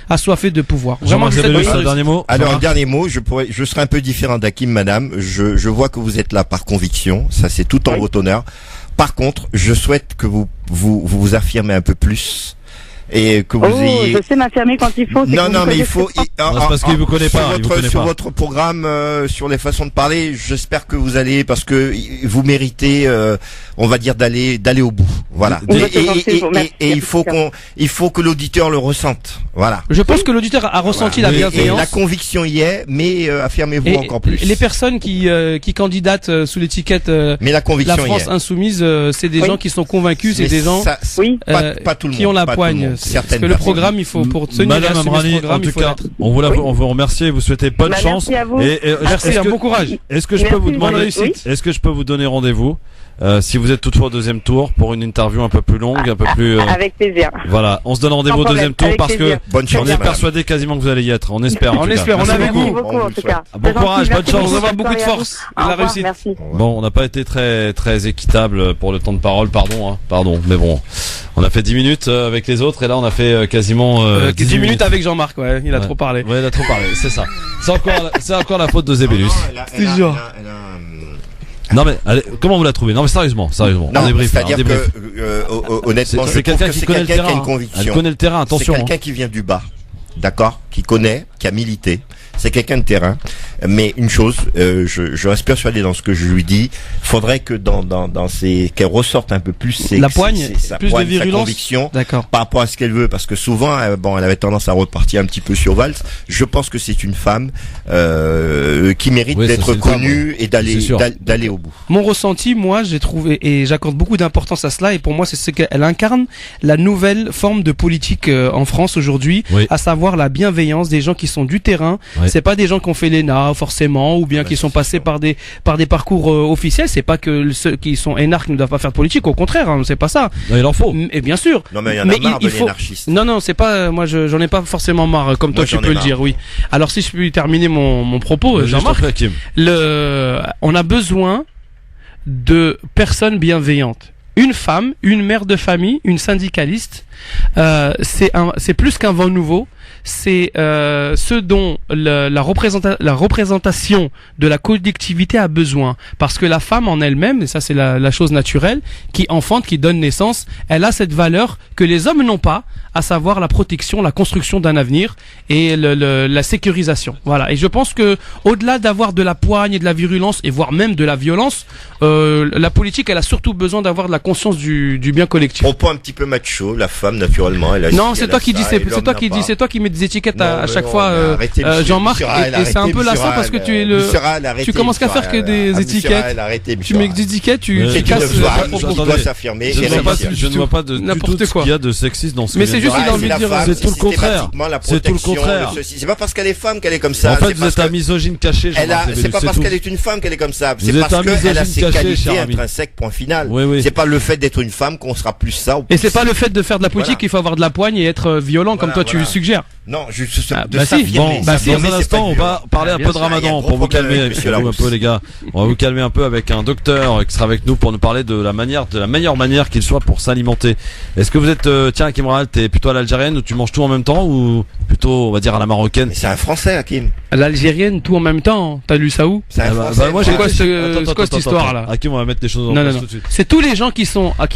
assoiffé de pouvoir. Vraiment, un dernier mot. Alors, un dernier mot, je serai un peu différent d'Hakim, madame. Je vois que vous êtes là par conviction. Ça, c'est tout en votre honneur. Par contre, je souhaite que vous affirmez un peu plus. Et que vous ayez... je sais m'affirmer quand il faut. Non, mais il faut. parce qu'il vous connaît pas. Sur votre programme, sur les façons de parler, j'espère que vous allez, parce que vous méritez, on va dire d'aller au bout. Voilà. Et il faut que l'auditeur le ressente. Voilà. Je pense que l'auditeur a ressenti la bienveillance. Et la conviction y est, mais affirmez-vous encore plus. Les personnes qui candidatent sous l'étiquette la France Insoumise, c'est des gens qui sont convaincus, c'est des gens pas tout le monde, qui ont la poigne. Parce que le programme, il faut pour tenir Madame à ce Amrani, programme, en il tout faut cas, l'être. on vous remercie et vous souhaitez bonne chance. Merci à vous. Merci, un bon courage. Est-ce que je peux vous demander, est-ce que je peux vous donner rendez-vous si vous êtes toutefois au deuxième tour pour une interview un peu plus longue, un peu plus. Avec plaisir. Voilà, on se donne rendez-vous au deuxième tour parce que on est persuadé quasiment que vous allez y être. On espère. On espère. On a avec vous. Bon courage, bonne chance. On va avoir beaucoup de force. Et la réussite. Bon, on n'a pas été très équitable pour le temps de parole, pardon, mais bon, on a fait 10 minutes avec les autres et là on a fait quasiment 10 minutes avec Jean-Marc, ouais, il a trop parlé. Ouais, il a trop parlé, c'est ça. C'est encore la faute de Zébélus. C'est sûr. Non mais allez, comment vous la trouvez? Non mais sérieusement. Non, c'est-à-dire que honnêtement, c'est quelqu'un qui connaît le terrain. Qui a une conviction. Elle connaît le terrain, attention. C'est quelqu'un qui vient du bas, d'accord, qui connaît, qui a milité. C'est quelqu'un de terrain. Mais une chose, je reste persuadé dans ce que je lui dis, faudrait que qu'elle ressorte un peu plus la poigne, plus de virulence, sa conviction, d'accord, par rapport à ce qu'elle veut, parce que souvent, elle avait tendance à repartir un petit peu sur valse. Je pense que c'est une femme qui mérite d'être connue et d'aller au bout. Mon ressenti, moi, j'ai trouvé et j'accorde beaucoup d'importance à cela. Et pour moi, c'est ce qu'elle incarne, la nouvelle forme de politique en France aujourd'hui, à savoir la bienveillance des gens qui sont du terrain. C'est pas des gens qui ont fait l'ENA forcément, ou bien qui sont passés par des parcours officiels. C'est pas que ceux qui sont énarques ne doivent pas faire de politique. Au contraire, hein, c'est pas ça. Non, il en faut. Et bien sûr. Non, mais il y en a marre de l'énarchiste. Non, c'est pas. Moi, j'en ai pas forcément marre, comme toi tu peux le dire. Oui. Alors, si je peux terminer mon propos, Jean-Marc, on a besoin de personnes bienveillantes. Une femme, une mère de famille, une syndicaliste, c'est plus qu'un vent nouveau. C'est ce dont la représentation de la collectivité a besoin, parce que la femme en elle-même, et ça c'est la chose naturelle, qui enfante, qui donne naissance, elle a cette valeur que les hommes n'ont pas, à savoir la protection, la construction d'un avenir et la sécurisation. Voilà. Et je pense que au-delà d'avoir de la poigne et de la virulence et voire même de la violence, la politique, elle a surtout besoin d'avoir de la conscience du bien collectif. Propos un petit peu macho, la femme naturellement, elle a. Non, c'est toi qui dis, c'est toi qui mets des étiquettes à chaque fois, Jean-Marc, et c'est un peu lassant parce que tu es tu commences qu'à faire que des étiquettes. Tu mets des étiquettes, tu casses. Il doit s'affirmer. Je ne vois pas du tout ce qu'il y a de sexiste dans ce que mais c'est juste qu'il a envie de dire. C'est tout le contraire. C'est tout le contraire. C'est pas parce qu'elle est femme qu'elle est comme ça. En fait, vous êtes un misogyne caché. C'est pas parce qu'elle est une femme qu'elle est comme ça. C'est parce qu'elle a ses qualités intrinsèques, point final. C'est pas le fait d'être une femme qu'on sera plus ça. Et c'est pas le fait de faire de la politique qu'il faut avoir de la poigne et être violent comme toi tu suggères. Non, dans un instant, on va parler un peu de Ramadan pour vous calmer un peu, les gars. On va vous calmer un peu avec un docteur qui sera avec nous pour nous parler de la meilleure manière qu'il soit pour s'alimenter. Est-ce que vous êtes, tiens, Hakim Rahal, t'es plutôt à l'algérienne où tu manges tout en même temps ou plutôt, on va dire, à la marocaine? C'est un français, Hakim. À l'algérienne, tout en même temps. T'as lu ça où? Moi, c'est quoi cette histoire-là? Hakim, on va mettre les choses en place tout de suite. C'est tous les gens qui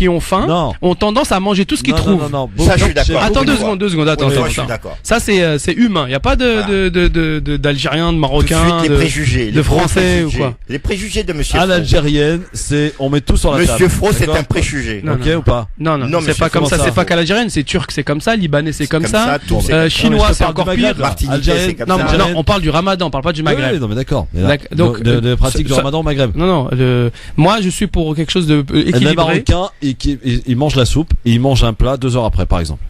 ont fain, ont tendance à manger tout ce qu'ils trouvent. Ça, je suis d'accord. Attends 2 secondes, attends. Je suis d'accord. Ça, c'est humain. Il y a pas d'Algériens, de Marocains, les préjugés, de Français ou quoi. Les préjugés de Monsieur à l'algérienne, on met tout sur la table. Monsieur Fro, c'est un préjugé. Ok ou pas? Non, c'est pas comme ça. C'est pas qu'à l'algérienne, c'est turc, c'est comme ça. Libanais, c'est comme ça. Chinois, c'est encore pire. Algérienne, non, on parle du Ramadan, on parle pas du Maghreb. Non, mais d'accord. Donc, de pratique du Ramadan au Maghreb. Non, moi, je suis pour quelque chose de équilibré. Les Marocains, ils mangent la soupe et ils mangent un plat 2 heures après, par exemple.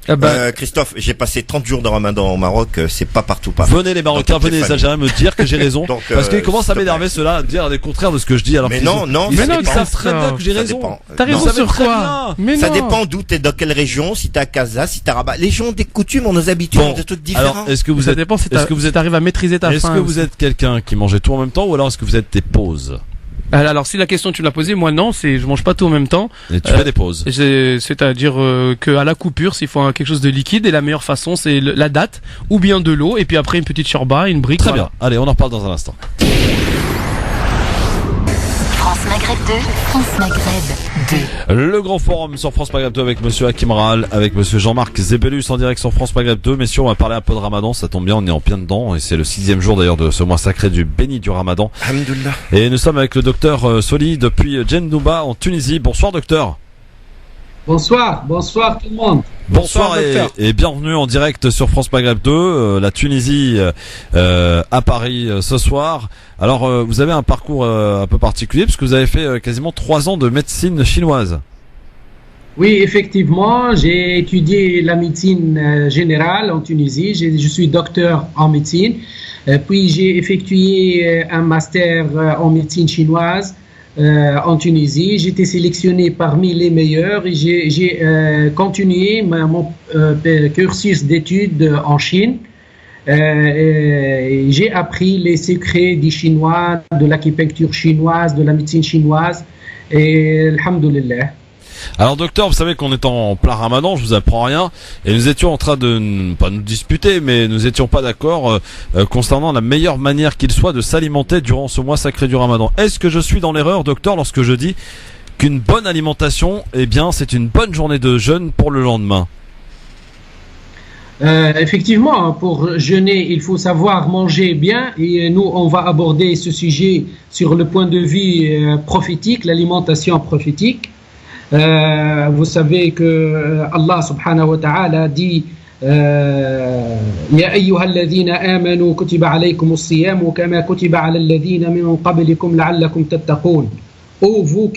Christophe, j'ai passé 30 jours de Ramadan au Maroc. C'est pas partout pareil. Venez les Marocains, venez les Algériens me dire que j'ai raison. Parce qu'ils commencent à m'énerver ceux-là, à dire le contraire de ce que je dis. Alors mais non, ils savent très bien que j'ai raison. T'as raison sur quoi? Mais ça dépend d'où t'es, dans quelle région, si t'es à Casa, si t'es à Rabat. Les gens ont des coutumes, ont nos habitudes, ont des trucs différents. Alors, est-ce que vous arrives à maîtriser ta faim? Est-ce que vous êtes quelqu'un qui mangeait tout en même temps ou alors est-ce que vous êtes des pauses? Alors si la question tu me l'as posée, moi non, je mange pas tout en même temps. Et tu fais des pauses. C'est-à-dire que à la coupure, s'il faut quelque chose de liquide, et la meilleure façon c'est la date ou bien de l'eau et puis après une petite shorba, une brique. Très bien. Allez, on en reparle dans un instant. France Maghreb 2, France Maghreb 2. Le grand forum sur France Maghreb 2 avec monsieur Hakim Rahal, avec monsieur Jean-Marc Zébélus en direct sur France Maghreb 2. Messieurs, on va parler un peu de Ramadan, ça tombe bien, on est en plein dedans et c'est le 6e jour d'ailleurs de ce mois sacré du béni du Ramadan. Alhamdoulilah. Et nous sommes avec le docteur Soli depuis Djendouba en Tunisie. Bonsoir docteur. Bonsoir tout le monde. Bonsoir et bienvenue en direct sur France Maghreb 2, la Tunisie à Paris ce soir. Alors vous avez un parcours un peu particulier parce que vous avez fait quasiment 3 ans de médecine chinoise. Oui, effectivement, j'ai étudié la médecine générale en Tunisie. Je suis docteur en médecine. Puis j'ai effectué un master en médecine chinoise en Tunisie. J'ai été sélectionné parmi les meilleurs et j'ai continué mon cursus d'études en Chine. J'ai appris les secrets des Chinois, de l'acupuncture chinoise, de la médecine chinoise. Et alhamdoulilah. Alors docteur, vous savez qu'on est en plein ramadan, je vous apprends rien, et nous étions en train de, pas nous disputer, mais nous étions pas d'accord concernant la meilleure manière qu'il soit de s'alimenter durant ce mois sacré du ramadan. Est-ce que je suis dans l'erreur, docteur, lorsque je dis qu'une bonne alimentation, eh bien, c'est une bonne journée de jeûne pour le lendemain? Effectivement, pour jeûner, il faut savoir manger bien et nous, on va aborder ce sujet sur le point de vue prophétique, l'alimentation prophétique. Vous savez que Allah subhanahu wa ta'ala dit يا أيها الذين آمنوا كتب عليكم الصيام كما كتب على الذين من قبلكم لعلكم تتقون. Ô vous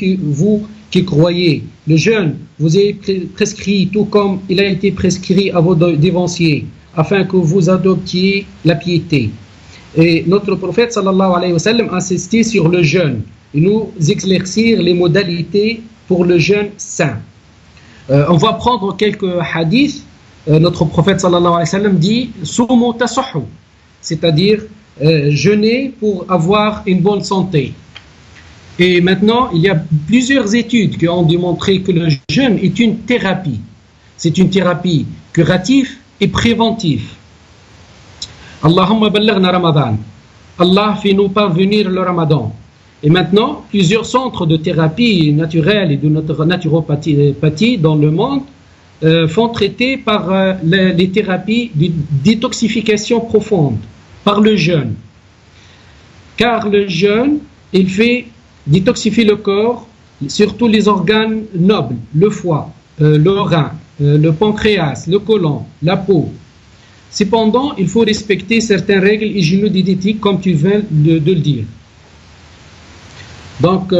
qui croyez, le jeûne vous est prescrit tout comme il a été prescrit à vos dévanciers, afin que vous adoptiez la piété. Et notre prophète sallallahu alayhi wa sallam a insisté sur le jeûne et nous éclaircir les modalités pour le jeûne saint. On va prendre quelques hadiths. Notre prophète sallallahu alayhi wa sallam dit Sumu tasahhu, c'est-à-dire jeûner pour avoir une bonne santé. Et maintenant, il y a plusieurs études qui ont démontré que le jeûne est une thérapie. C'est une thérapie curative et préventive. Allahumma ballaghna Ramadan. Allah fait nous parvenir le Ramadan. Et maintenant, plusieurs centres de thérapie naturelle et de notre naturopathie dans le monde font traiter par les thérapies de détoxification profonde, par le jeûne. Car le jeûne, il fait détoxifier le corps, surtout les organes nobles, le foie, le rein, le pancréas, le côlon, la peau. Cependant, il faut respecter certaines règles hygiéno-diététiques comme tu viens de le dire. Donc,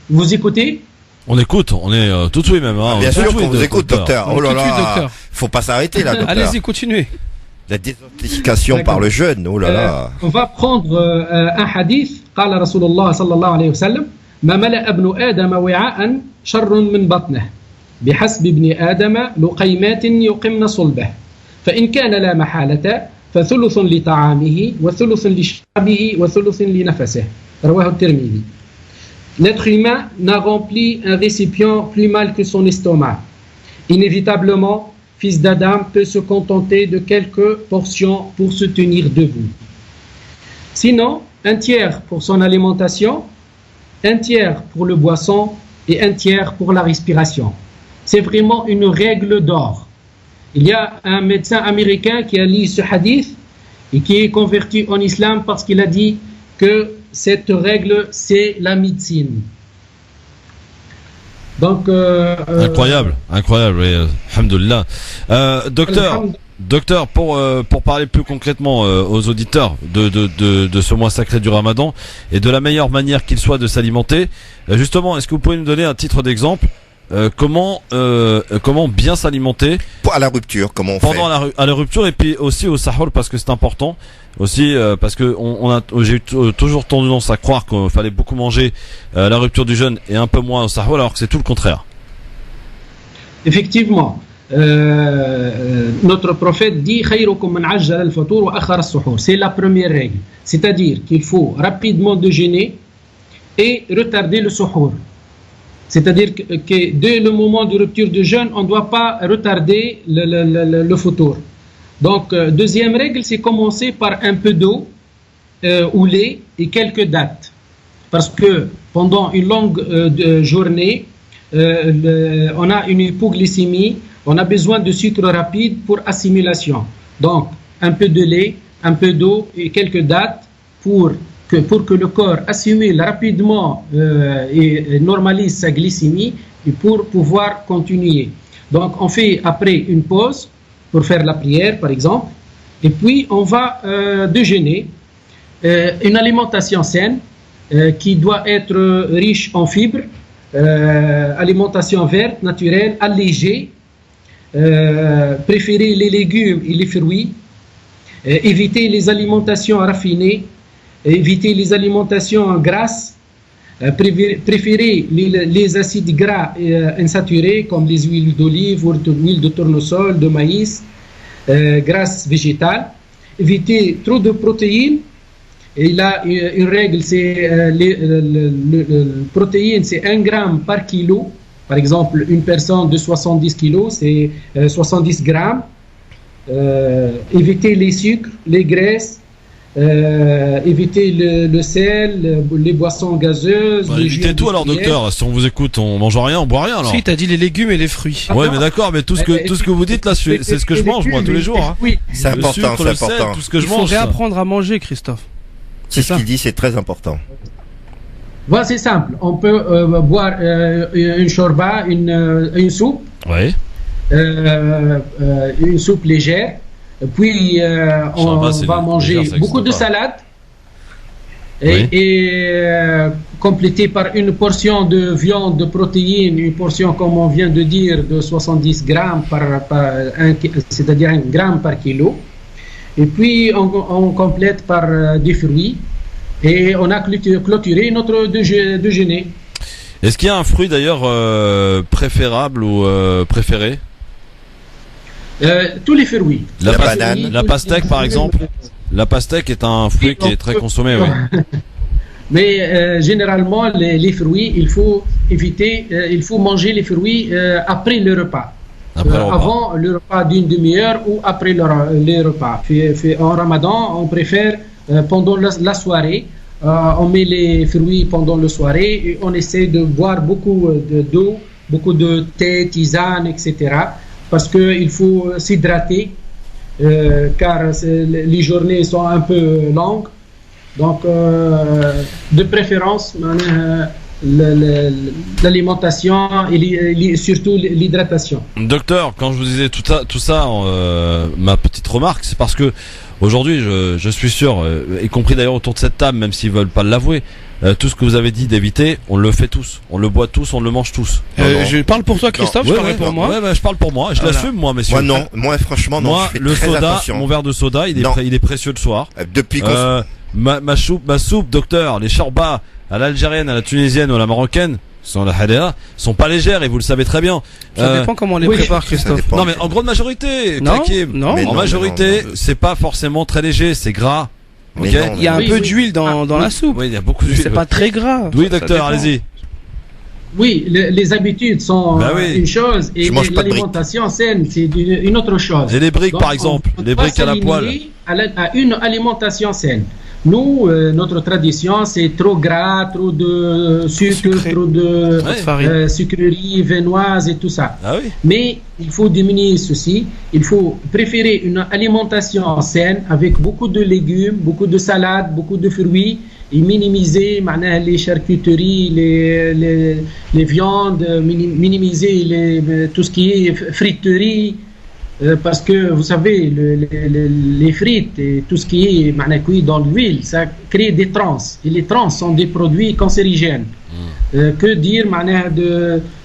vous écoutez? On écoute, on est tout de suite même. Hein, bien sûr qu'on vous écoute, docteur. Oh là là, faut pas s'arrêter là, docteur. Allez-y, continuez. La désintoxication par le jeûne, oh là là. On va prendre un hadith. قال رسول الله صلى الله عليه وسلم ما ملأ ابن آدم وعاء شر من بطنه بحسب ابن آدم لقيمات يقمن صلبه فإن كان لا محالة فثلث لطعامه وثلث لشرابه وثلث لنفسه رواه الترمذي. L'être humain n'a rempli un récipient plus mal que son estomac. Inévitablement, fils d'Adam peut se contenter de quelques portions pour se tenir debout. Sinon, un tiers pour son alimentation, un tiers pour le boisson et un tiers pour la respiration. C'est vraiment une règle d'or. Il y a un médecin américain qui a lu ce hadith et qui est converti en islam parce qu'il a dit que cette règle, c'est la médecine. Donc, incroyable, oui, alhamdoulilah. Docteur, pour parler plus concrètement aux auditeurs de ce mois sacré du Ramadan et de la meilleure manière qu'il soit de s'alimenter, justement, est-ce que vous pouvez nous donner un titre d'exemple comment bien s'alimenter à la rupture, comment on pendant fait à la rupture et puis aussi au sahur parce que c'est important aussi parce que j'ai toujours tendance à croire qu'il fallait beaucoup manger à la rupture du jeûne et un peu moins au sahur alors que c'est tout le contraire. Effectivement. Notre prophète dit c'est la première règle, c'est-à-dire qu'il faut rapidement déjeuner et retarder le suhour, c'est-à-dire que dès le moment de rupture de jeûne on ne doit pas retarder le foutour. Donc deuxième règle, c'est commencer par un peu d'eau ou lait et quelques dattes, parce que pendant une longue journée on a une hypoglycémie. On a besoin de sucre rapide pour assimilation. Donc, un peu de lait, un peu d'eau et quelques dattes pour que le corps assimile rapidement et normalise sa glycémie et pour pouvoir continuer. Donc, on fait après une pause pour faire la prière, par exemple, et puis on va déjeuner. Une alimentation saine qui doit être riche en fibres, alimentation verte, naturelle, allégée, préférer les légumes et les fruits, éviter les alimentations raffinées, éviter les alimentations grasses, préférer les acides gras insaturés comme les huiles d'olive ou l'huile de tournesol, de maïs, grasses végétales, éviter trop de protéines. Et là, une règle, c'est le protéine, c'est 1 gramme par kilo. Par exemple, une personne de 70 kilos, c'est 70 grammes. Éviter les sucres, les graisses, éviter le sel, les boissons gazeuses. Évitez tout alors, docteur. Si on vous écoute, on mange rien, on boit rien alors. Si, t'as dit les légumes et les fruits. Ouais, mais d'accord, mais tout ce que vous dites là, c'est ce que je mange moi tous les jours. Hein. Oui, c'est important, sucre, c'est important. Sel, tout ce que je mange. Il faut réapprendre à manger, Christophe. C'est ce qu'il dit, c'est très important. Voilà, c'est simple. On peut boire une shorba, une soupe. Oui. Une soupe légère. Puis on va manger légère, beaucoup de salade. Et compléter par une portion de viande, de protéines, une portion, comme on vient de dire, de 70 grammes c'est-à-dire 1 gramme par kilo. Et puis on complète par des fruits et on a clôturé notre déjeuner. Est-ce qu'il y a un fruit d'ailleurs préférable ou préféré? Tous les fruits. La banane, la pastèque par exemple. La pastèque est un fruit qui est très consommé, oui. Mais généralement les fruits, il faut éviter, il faut manger les fruits après le repas. Avant le repas d'une demi-heure ou après le repas. En Ramadan, on préfère pendant la soirée. On met les fruits pendant la soirée et on essaie de boire beaucoup d'eau, beaucoup de thé, tisane, etc. Parce qu'il faut s'hydrater car les journées sont un peu longues. Donc, de préférence, l'alimentation et surtout l'hydratation. Docteur, quand je vous disais tout ça, ma petite remarque, c'est parce que aujourd'hui, je suis sûr, y compris d'ailleurs autour de cette table, même s'ils veulent pas l'avouer, tout ce que vous avez dit d'éviter, on le fait tous, on le boit tous, on le mange tous. Je parle pour toi, Christophe, je parle pour moi. Ouais, je parle pour moi, je l'assume moi, messieurs. Moi non, moi franchement non. Moi, le soda, mon verre de soda, il est précieux le soir. Depuis ma soupe, docteur, les chorbas à l'algérienne, à la tunisienne ou à la marocaine, sont pas légères et vous le savez très bien. Ça dépend comment on les prépare, Christophe. Non, mais en grande majorité, en majorité, c'est pas forcément très léger, c'est gras. Okay. Il y a un peu d'huile dans la soupe. Oui, il y a beaucoup d'huile. C'est pas très gras. Oui, docteur, allez-y. Oui, les habitudes sont une chose et l'alimentation saine, c'est une autre chose. Et les briques, par exemple, les briques à la poêle. À une alimentation saine. Nous, notre tradition, c'est trop gras, trop de sucre, trop de sucreries, viennoises et tout ça. Ah oui. Mais il faut diminuer ceci. Il faut préférer une alimentation saine avec beaucoup de légumes, beaucoup de salades, beaucoup de fruits et minimiser les charcuteries, les viandes, minimiser tout ce qui est friterie. Parce que vous savez, les frites et tout ce qui est cuit dans l'huile, ça crée des trans. Et les trans sont des produits cancérigènes. Que dire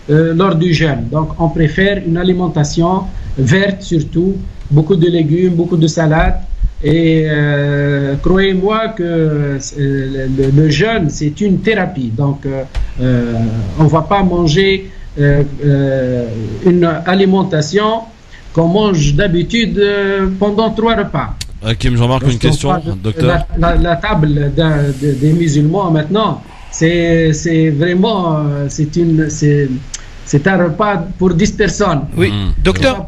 lors du jeûne? Donc on préfère une alimentation verte surtout, beaucoup de légumes, beaucoup de salades. Et croyez-moi que le jeûne, c'est une thérapie. Donc on ne va pas manger une alimentation qu'on mange d'habitude pendant 3 repas. Kim, j'en marque une question, docteur. La table des musulmans maintenant, c'est vraiment c'est un repas pour 10 personnes. Oui, docteur,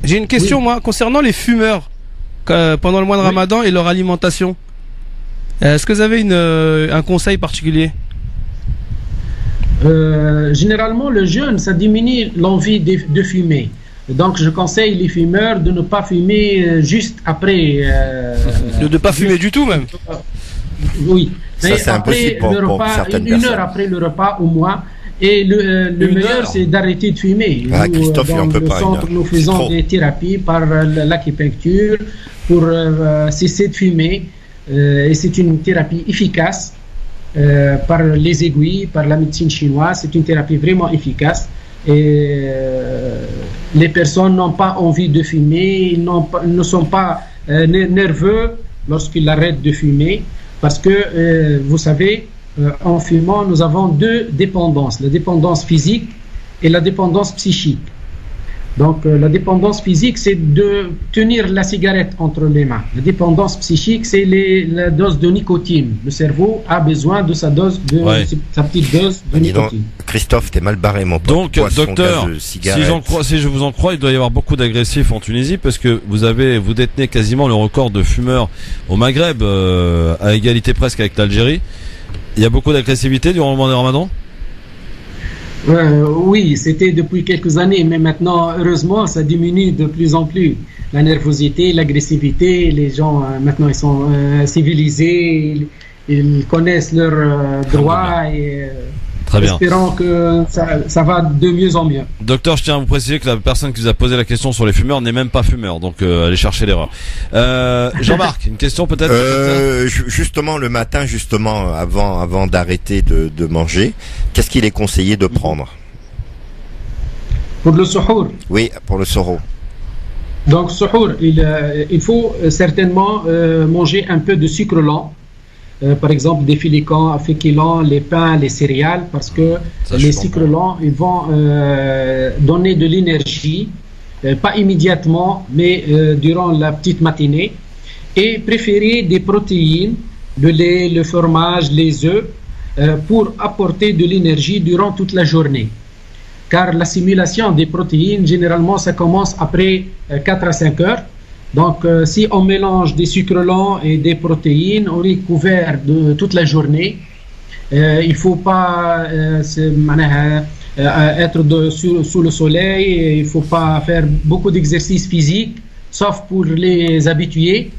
j'ai une question moi concernant les fumeurs pendant le mois de Ramadan et leur alimentation. Est-ce que vous avez un conseil particulier? Généralement, le jeûne, ça diminue l'envie de fumer. Donc, je conseille les fumeurs de ne pas fumer juste après. De ne pas fumer du tout, même. Oui. Ça, c'est impossible pour certaines personnes. 1 heure après le repas, au moins. Et le meilleur, c'est d'arrêter de fumer. Christophe, dans le centre, nous faisons des thérapies par l'acupuncture pour cesser de fumer. Et c'est une thérapie efficace. par les aiguilles, par la médecine chinoise. C'est une thérapie vraiment efficace. Et les personnes n'ont pas envie de fumer, ils ne sont pas nerveux lorsqu'ils arrêtent de fumer. Parce que, vous savez, en fumant, nous avons deux dépendances, la dépendance physique et la dépendance psychique. Donc la dépendance physique, c'est de tenir la cigarette entre les mains. La dépendance psychique, c'est la dose de nicotine. Le cerveau a besoin de sa dose sa petite dose de nicotine. Donc, Christophe, t'es mal barré, mon pote. Donc, docteur, si je vous en crois, il doit y avoir beaucoup d'agressifs en Tunisie parce que vous détenez quasiment le record de fumeurs au Maghreb, à égalité presque avec l'Algérie. Il y a beaucoup d'agressivité durant le mois de Ramadan? Oui, c'était depuis quelques années, mais maintenant, heureusement, ça diminue de plus en plus. La nervosité, l'agressivité, les gens, maintenant, ils sont civilisés, ils connaissent leurs droits et très bien. Espérons que ça va de mieux en mieux. Docteur, je tiens à vous préciser que la personne qui vous a posé la question sur les fumeurs n'est même pas fumeur, donc allez chercher l'erreur. Jean-Marc, une question peut-être justement, le matin, avant d'arrêter de manger, qu'est-ce qu'il est conseillé de prendre? Pour le suhour? Oui, pour le suhour. Donc, suhour, il faut certainement manger un peu de sucre lent. Par exemple des féculents, les pains, les céréales, parce que les sucres lents, ils vont donner de l'énergie, pas immédiatement, mais durant la petite matinée, et préférer des protéines, le lait, le fromage, les œufs, pour apporter de l'énergie durant toute la journée. Car l'assimilation des protéines, généralement, ça commence après 4 à 5 heures. Donc, si on mélange des sucres lents et des protéines, on est couvert de toute la journée. Il ne faut pas être sous le soleil, il ne faut pas faire beaucoup d'exercices physiques, sauf pour les habitués.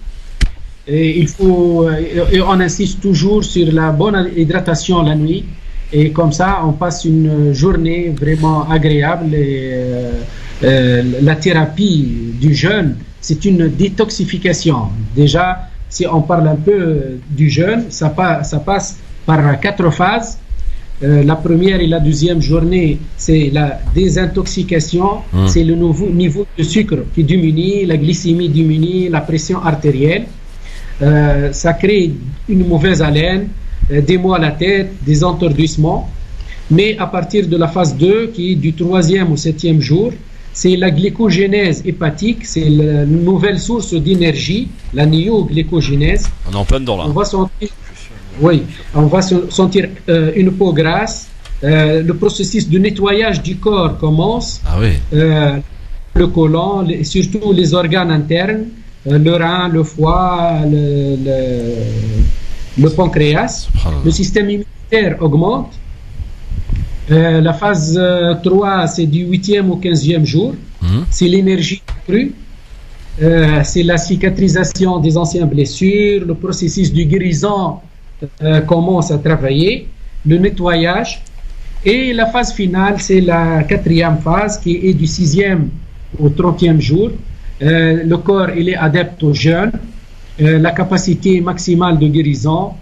Et on insiste toujours sur la bonne hydratation la nuit. Et comme ça, on passe une journée vraiment agréable. Et, la thérapie du jeûne, c'est une détoxification. Déjà, si on parle un peu du jeûne, ça passe par 4 phases. La première et la deuxième journée, c'est la désintoxication, c'est le niveau de sucre qui diminue, la glycémie diminue, la pression artérielle. Ça crée une mauvaise haleine, des maux à la tête, des entourdissements. Mais à partir de la phase 2, qui est du 3e au 7e jour, c'est la glycogénèse hépatique, c'est la nouvelle source d'énergie, la néoglycogénèse. On est en plein dedans là. On va sentir une peau grasse. Le processus de nettoyage du corps commence. Ah oui. Le côlon, surtout les organes internes, le rein, le foie, le pancréas. Le système immunitaire augmente. La phase 3, c'est du 8e au 15e jour. C'est l'énergie accrue. C'est la cicatrisation des anciennes blessures. Le processus de guérison commence à travailler. Le nettoyage. Et la phase finale, c'est la 4e phase qui est du 6e au 30e jour. Le corps il est adepte au jeûne. La capacité maximale de guérison.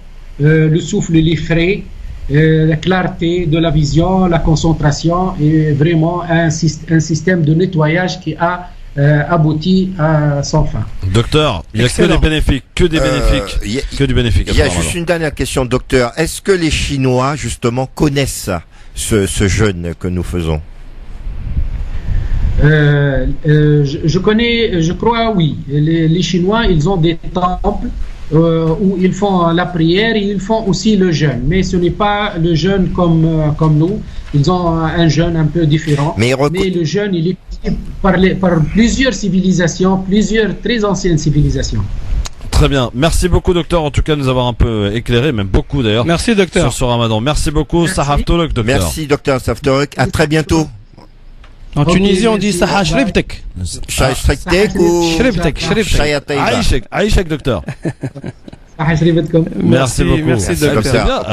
Le souffle il est frais. La clarté de la vision, la concentration et vraiment un système de nettoyage qui a abouti à son fin. Docteur, il n'y a que des bénéfiques, que du bénéfique. Il y a juste une dernière question, docteur. Est-ce que les Chinois, justement, connaissent ce jeûne que nous faisons? Je crois oui. Les Chinois, ils ont des temples où ils font la prière et ils font aussi le jeûne. Mais ce n'est pas le jeûne comme nous. Ils ont un jeûne un peu différent. Mais le jeûne, il est par plusieurs civilisations, plusieurs très anciennes civilisations. Très bien. Merci beaucoup, docteur, en tout cas, de nous avoir un peu éclairé, même beaucoup d'ailleurs. Merci, docteur. Sur ce ramadan. Merci beaucoup, Sahaf Tolok, docteur. Merci, docteur Sahaf Tolok. À très bientôt. En Tunisie, on dit Saha Shribtek. Shribtek ou Shribtek. Aïchek, docteur. Merci beaucoup. Merci, docteur.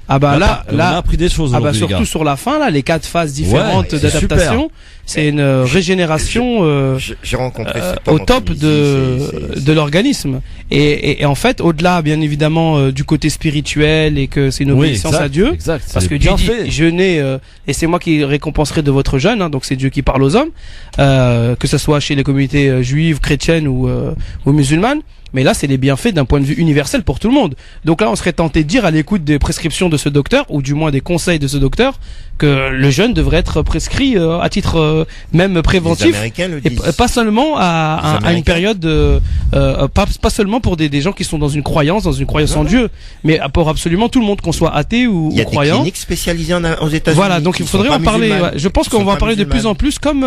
On a appris des choses aujourd'hui. Surtout sur la fin, là, les 4 phases différentes d'adaptation. c'est une régénération j'ai rencontré au top de l'organisme. Et en fait, au-delà, bien évidemment, du côté spirituel et que c'est une obéissance à Dieu, parce que Dieu dit, jeûnez, et c'est moi qui récompenserai de votre jeûne, hein, donc c'est Dieu qui parle aux hommes, que ce soit chez les communautés juives, chrétiennes ou musulmanes. Mais là, c'est les bienfaits d'un point de vue universel pour tout le monde. Donc là, on serait tenté de dire à l'écoute des prescriptions de ce docteur, ou du moins des conseils de ce docteur, que le jeûne devrait être prescrit à titre même préventif, et pas seulement à une période, pas seulement pour des gens qui sont dans une croyance en Dieu, mais pour absolument tout le monde, qu'on soit athée ou croyant. Il y a des cliniques spécialisées aux États-Unis. Voilà, donc il faudrait en parler. Ouais. Je pense qu'on va en parler de plus en plus, comme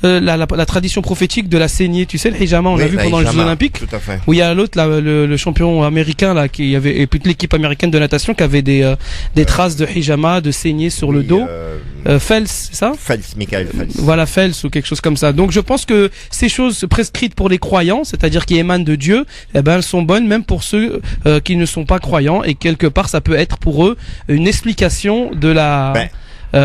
la tradition prophétique de la saignée. Tu sais, le hijama, on l'a vu pendant les Jeux Olympiques. Tout à fait. Où il y a l'autre, le champion américain là, qui avait, et puis l'équipe américaine de natation qui avait des traces de hijama, de saignée sur le dos. Phelps, c'est ça? Michael Phelps. Voilà, Phelps ou quelque chose comme ça. Donc je pense que ces choses prescrites pour les croyants, c'est-à-dire qui émanent de Dieu, eh ben elles sont bonnes même pour ceux qui ne sont pas croyants, et quelque part ça peut être pour eux une explication de la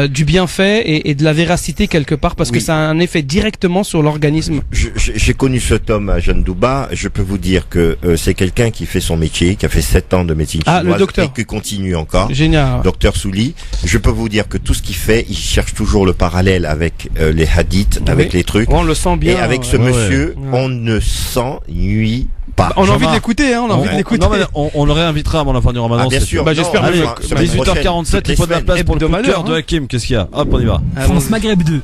du bienfait et de la véracité quelque part, parce que ça a un effet directement sur l'organisme. J'ai connu cet homme à Jeanne Douba. Je peux vous dire que c'est quelqu'un qui fait son métier, qui a fait 7 ans de médecine chinoise, le docteur, et qui continue encore. Génial. Docteur Souli. Je peux vous dire que tout ce qu'il fait, il cherche toujours le parallèle avec les hadiths, avec les trucs. On le sent bien. Et avec ce monsieur, on ne s'ennuie pas. On a envie de l'écouter, hein, on a envie de l'écouter. Non, mais on le réinvitera avant la fin du Ramadan. Ah, bien sûr. Bah, j'espère. Allez, 18h47, il faut de la place pour le coup de cœur de Hakim. Qu'est-ce qu'il y a? Hop, on y va. France Maghreb 2.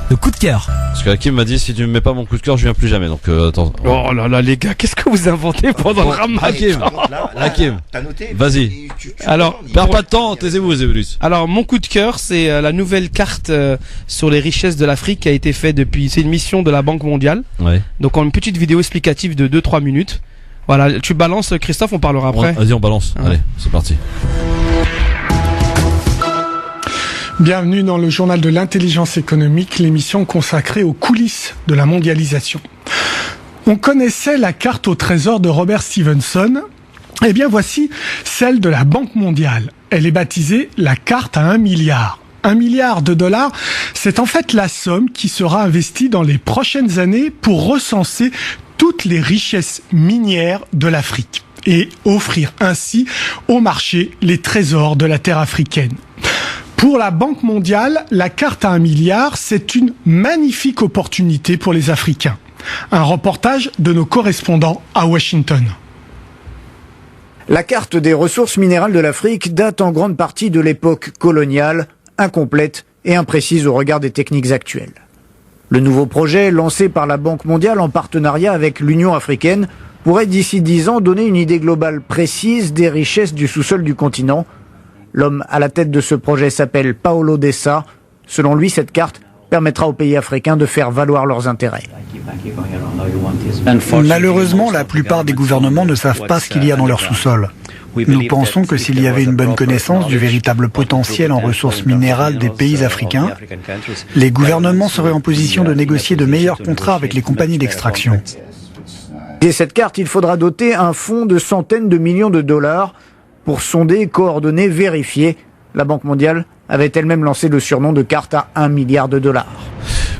Le coup de cœur. Parce que Hakim m'a dit, si tu me mets pas mon coup de cœur, je viens plus jamais. Donc attends. Oh là là, les gars, qu'est-ce que vous inventez pendant le Ramadan? Hakim, t'as noté? Vas-y. Alors, perds pas de temps, taisez-vous, Zébulus. Alors, mon coup de cœur, c'est la nouvelle carte sur les richesses de l'Afrique qui a été faite depuis. C'est une mission de la Banque mondiale. Ouais. Donc, on a une petite vidéo explicative de 2-3 minutes. Voilà, tu balances, Christophe, on parlera après. Vas-y, on balance. Allez, c'est parti. Bienvenue dans le journal de l'intelligence économique, l'émission consacrée aux coulisses de la mondialisation. On connaissait la carte au trésor de Robert Stevenson. Eh bien, voici celle de la Banque mondiale. Elle est baptisée la carte à 1 milliard. 1 milliard de dollars, c'est en fait la somme qui sera investie dans les prochaines années pour recenser toutes les richesses minières de l'Afrique et offrir ainsi au marché les trésors de la terre africaine. Pour la Banque mondiale, la carte à 1 milliard, c'est une magnifique opportunité pour les Africains. Un reportage de nos correspondants à Washington. La carte des ressources minérales de l'Afrique date en grande partie de l'époque coloniale, incomplète et imprécise au regard des techniques actuelles. Le nouveau projet, lancé par la Banque mondiale en partenariat avec l'Union africaine, pourrait d'ici 10 ans donner une idée globale précise des richesses du sous-sol du continent. L'homme à la tête de ce projet s'appelle Paolo Dessa. Selon lui, cette carte permettra aux pays africains de faire valoir leurs intérêts. Malheureusement, la plupart des gouvernements ne savent pas ce qu'il y a dans leur sous-sol. Nous pensons que s'il y avait une bonne connaissance du véritable potentiel en ressources minérales des pays africains, les gouvernements seraient en position de négocier de meilleurs contrats avec les compagnies d'extraction. Dès cette carte, il faudra doter un fonds de centaines de millions de dollars pour sonder, coordonner, vérifier. La Banque mondiale avait elle-même lancé le surnom de carte à 1 milliard de dollars.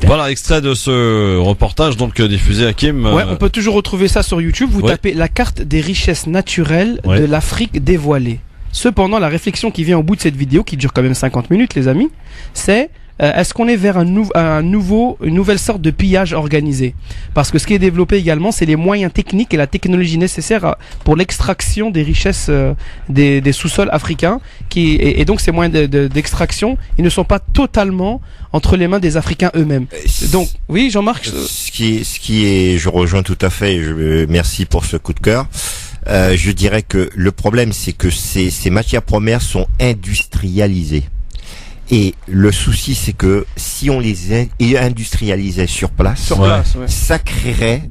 Voilà, extrait de ce reportage donc diffusé, Hakim. Ouais, on peut toujours retrouver ça sur YouTube. Vous tapez la carte des richesses naturelles de l'Afrique dévoilée. Cependant, la réflexion qui vient au bout de cette vidéo, qui dure quand même 50 minutes, les amis, c'est est-ce qu'on est vers une nouvelle sorte de pillage organisé? Parce que ce qui est développé également, c'est les moyens techniques et la technologie nécessaire pour l'extraction des richesses des sous-sols africains, et donc ces moyens d'extraction, ils ne sont pas totalement entre les mains des Africains eux-mêmes. Donc, oui, Jean-Marc. Ce qui est, je rejoins tout à fait. Merci pour ce coup de cœur. Je dirais que le problème, c'est que ces matières premières sont industrialisées. Et le souci, c'est que si on les industrialisait sur place, ça créerait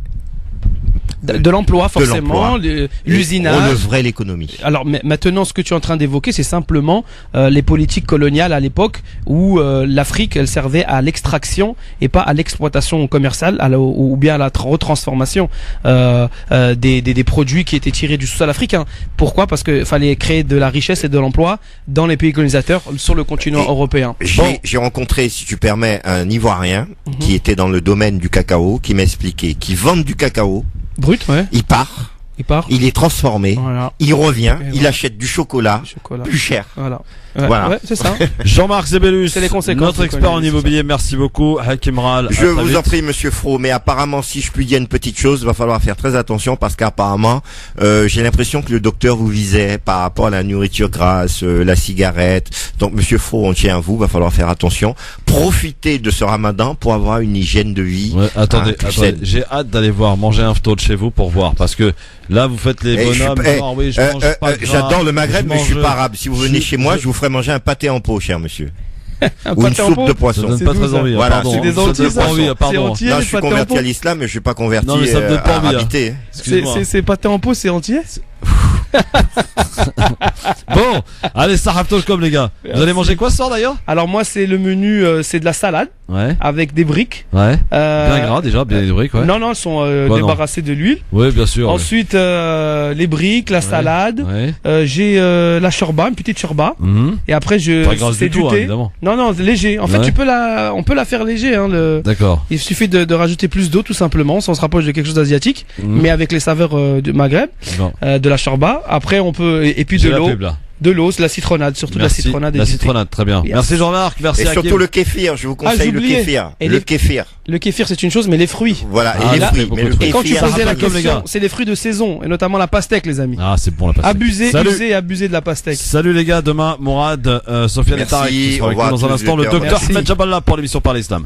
de l'emploi forcément, l'usinage. On œuvrait l'économie. Alors maintenant, ce que tu es en train d'évoquer, c'est simplement les politiques coloniales à l'époque où l'Afrique, elle servait à l'extraction et pas à l'exploitation commerciale ou bien à la retransformation des produits qui étaient tirés du sous-sol africain. Pourquoi? Parce que fallait créer de la richesse et de l'emploi dans les pays colonisateurs sur le continent européen. J'ai rencontré, si tu permets, un Ivoirien qui était dans le domaine du cacao, qui m'a expliqué qu'ils vendent du cacao brut, ouais. Il part, il est transformé, il revient, il achète du chocolat, plus cher. Voilà. Ouais, c'est ça. Jean-Marc Zebellus, c'est les conséquences, notre expert en immobilier. Merci beaucoup. Hakim Ral. Je vous en prie, monsieur Fro, mais apparemment, si je puis dire une petite chose, il va falloir faire très attention parce qu'apparemment, j'ai l'impression que le docteur vous visait par rapport à la nourriture grasse, la cigarette. Donc, monsieur Fro, on tient à vous, il va falloir faire attention. Profitez de ce ramadan pour avoir une hygiène de vie. Ouais, attendez, j'ai hâte d'aller manger un fto de chez vous pour voir, parce que là, vous faites les bonhommes. J'adore le Maghreb, mais je suis pas arabe. Si vous venez chez moi, je vous ferai manger un pâté en pot, cher monsieur. Ou une soupe de poisson. Ça donne pas très envie. Voilà, c'est des entiers, pardon. Non, je suis converti à l'islam, mais je suis pas converti à habiter. C'est pâté en pot, c'est entier? Bon, allez, ça comme les gars. Vous allez manger quoi ce soir d'ailleurs? Alors moi c'est le menu, c'est de la salade avec des briques. Ouais. Bien gras déjà, bien des briques. Ouais. Non, elles sont débarrassées de l'huile. Oui, bien sûr. Ensuite les briques, la salade. J'ai la shorba, une petite shorba. Et après c'est du thé. Évidemment. Non, léger. En fait, on peut la faire léger. D'accord. Il suffit de rajouter plus d'eau tout simplement. Ça on se rapproche de quelque chose d'asiatique, mais avec les saveurs du Maghreb, de la shorba. Après on peut et puis de l'eau, la citronnade, surtout la citronnade. La citronnade, très bien. Merci Jean-Marc, merci. Et surtout le kéfir, je vous conseille le kéfir. Le kéfir. Le kéfir c'est une chose, mais les fruits. Voilà, et les fruits. Mais le quand tu posais la question, c'est les fruits de saison et notamment la pastèque, les amis. Ah, c'est bon la pastèque. Abusez de la pastèque. Salut les gars, demain Mourad, Sofiane et Tarek qui seront avec nous dans un instant. Le docteur Ahmed Jaballah pour l'émission Par l'Islam.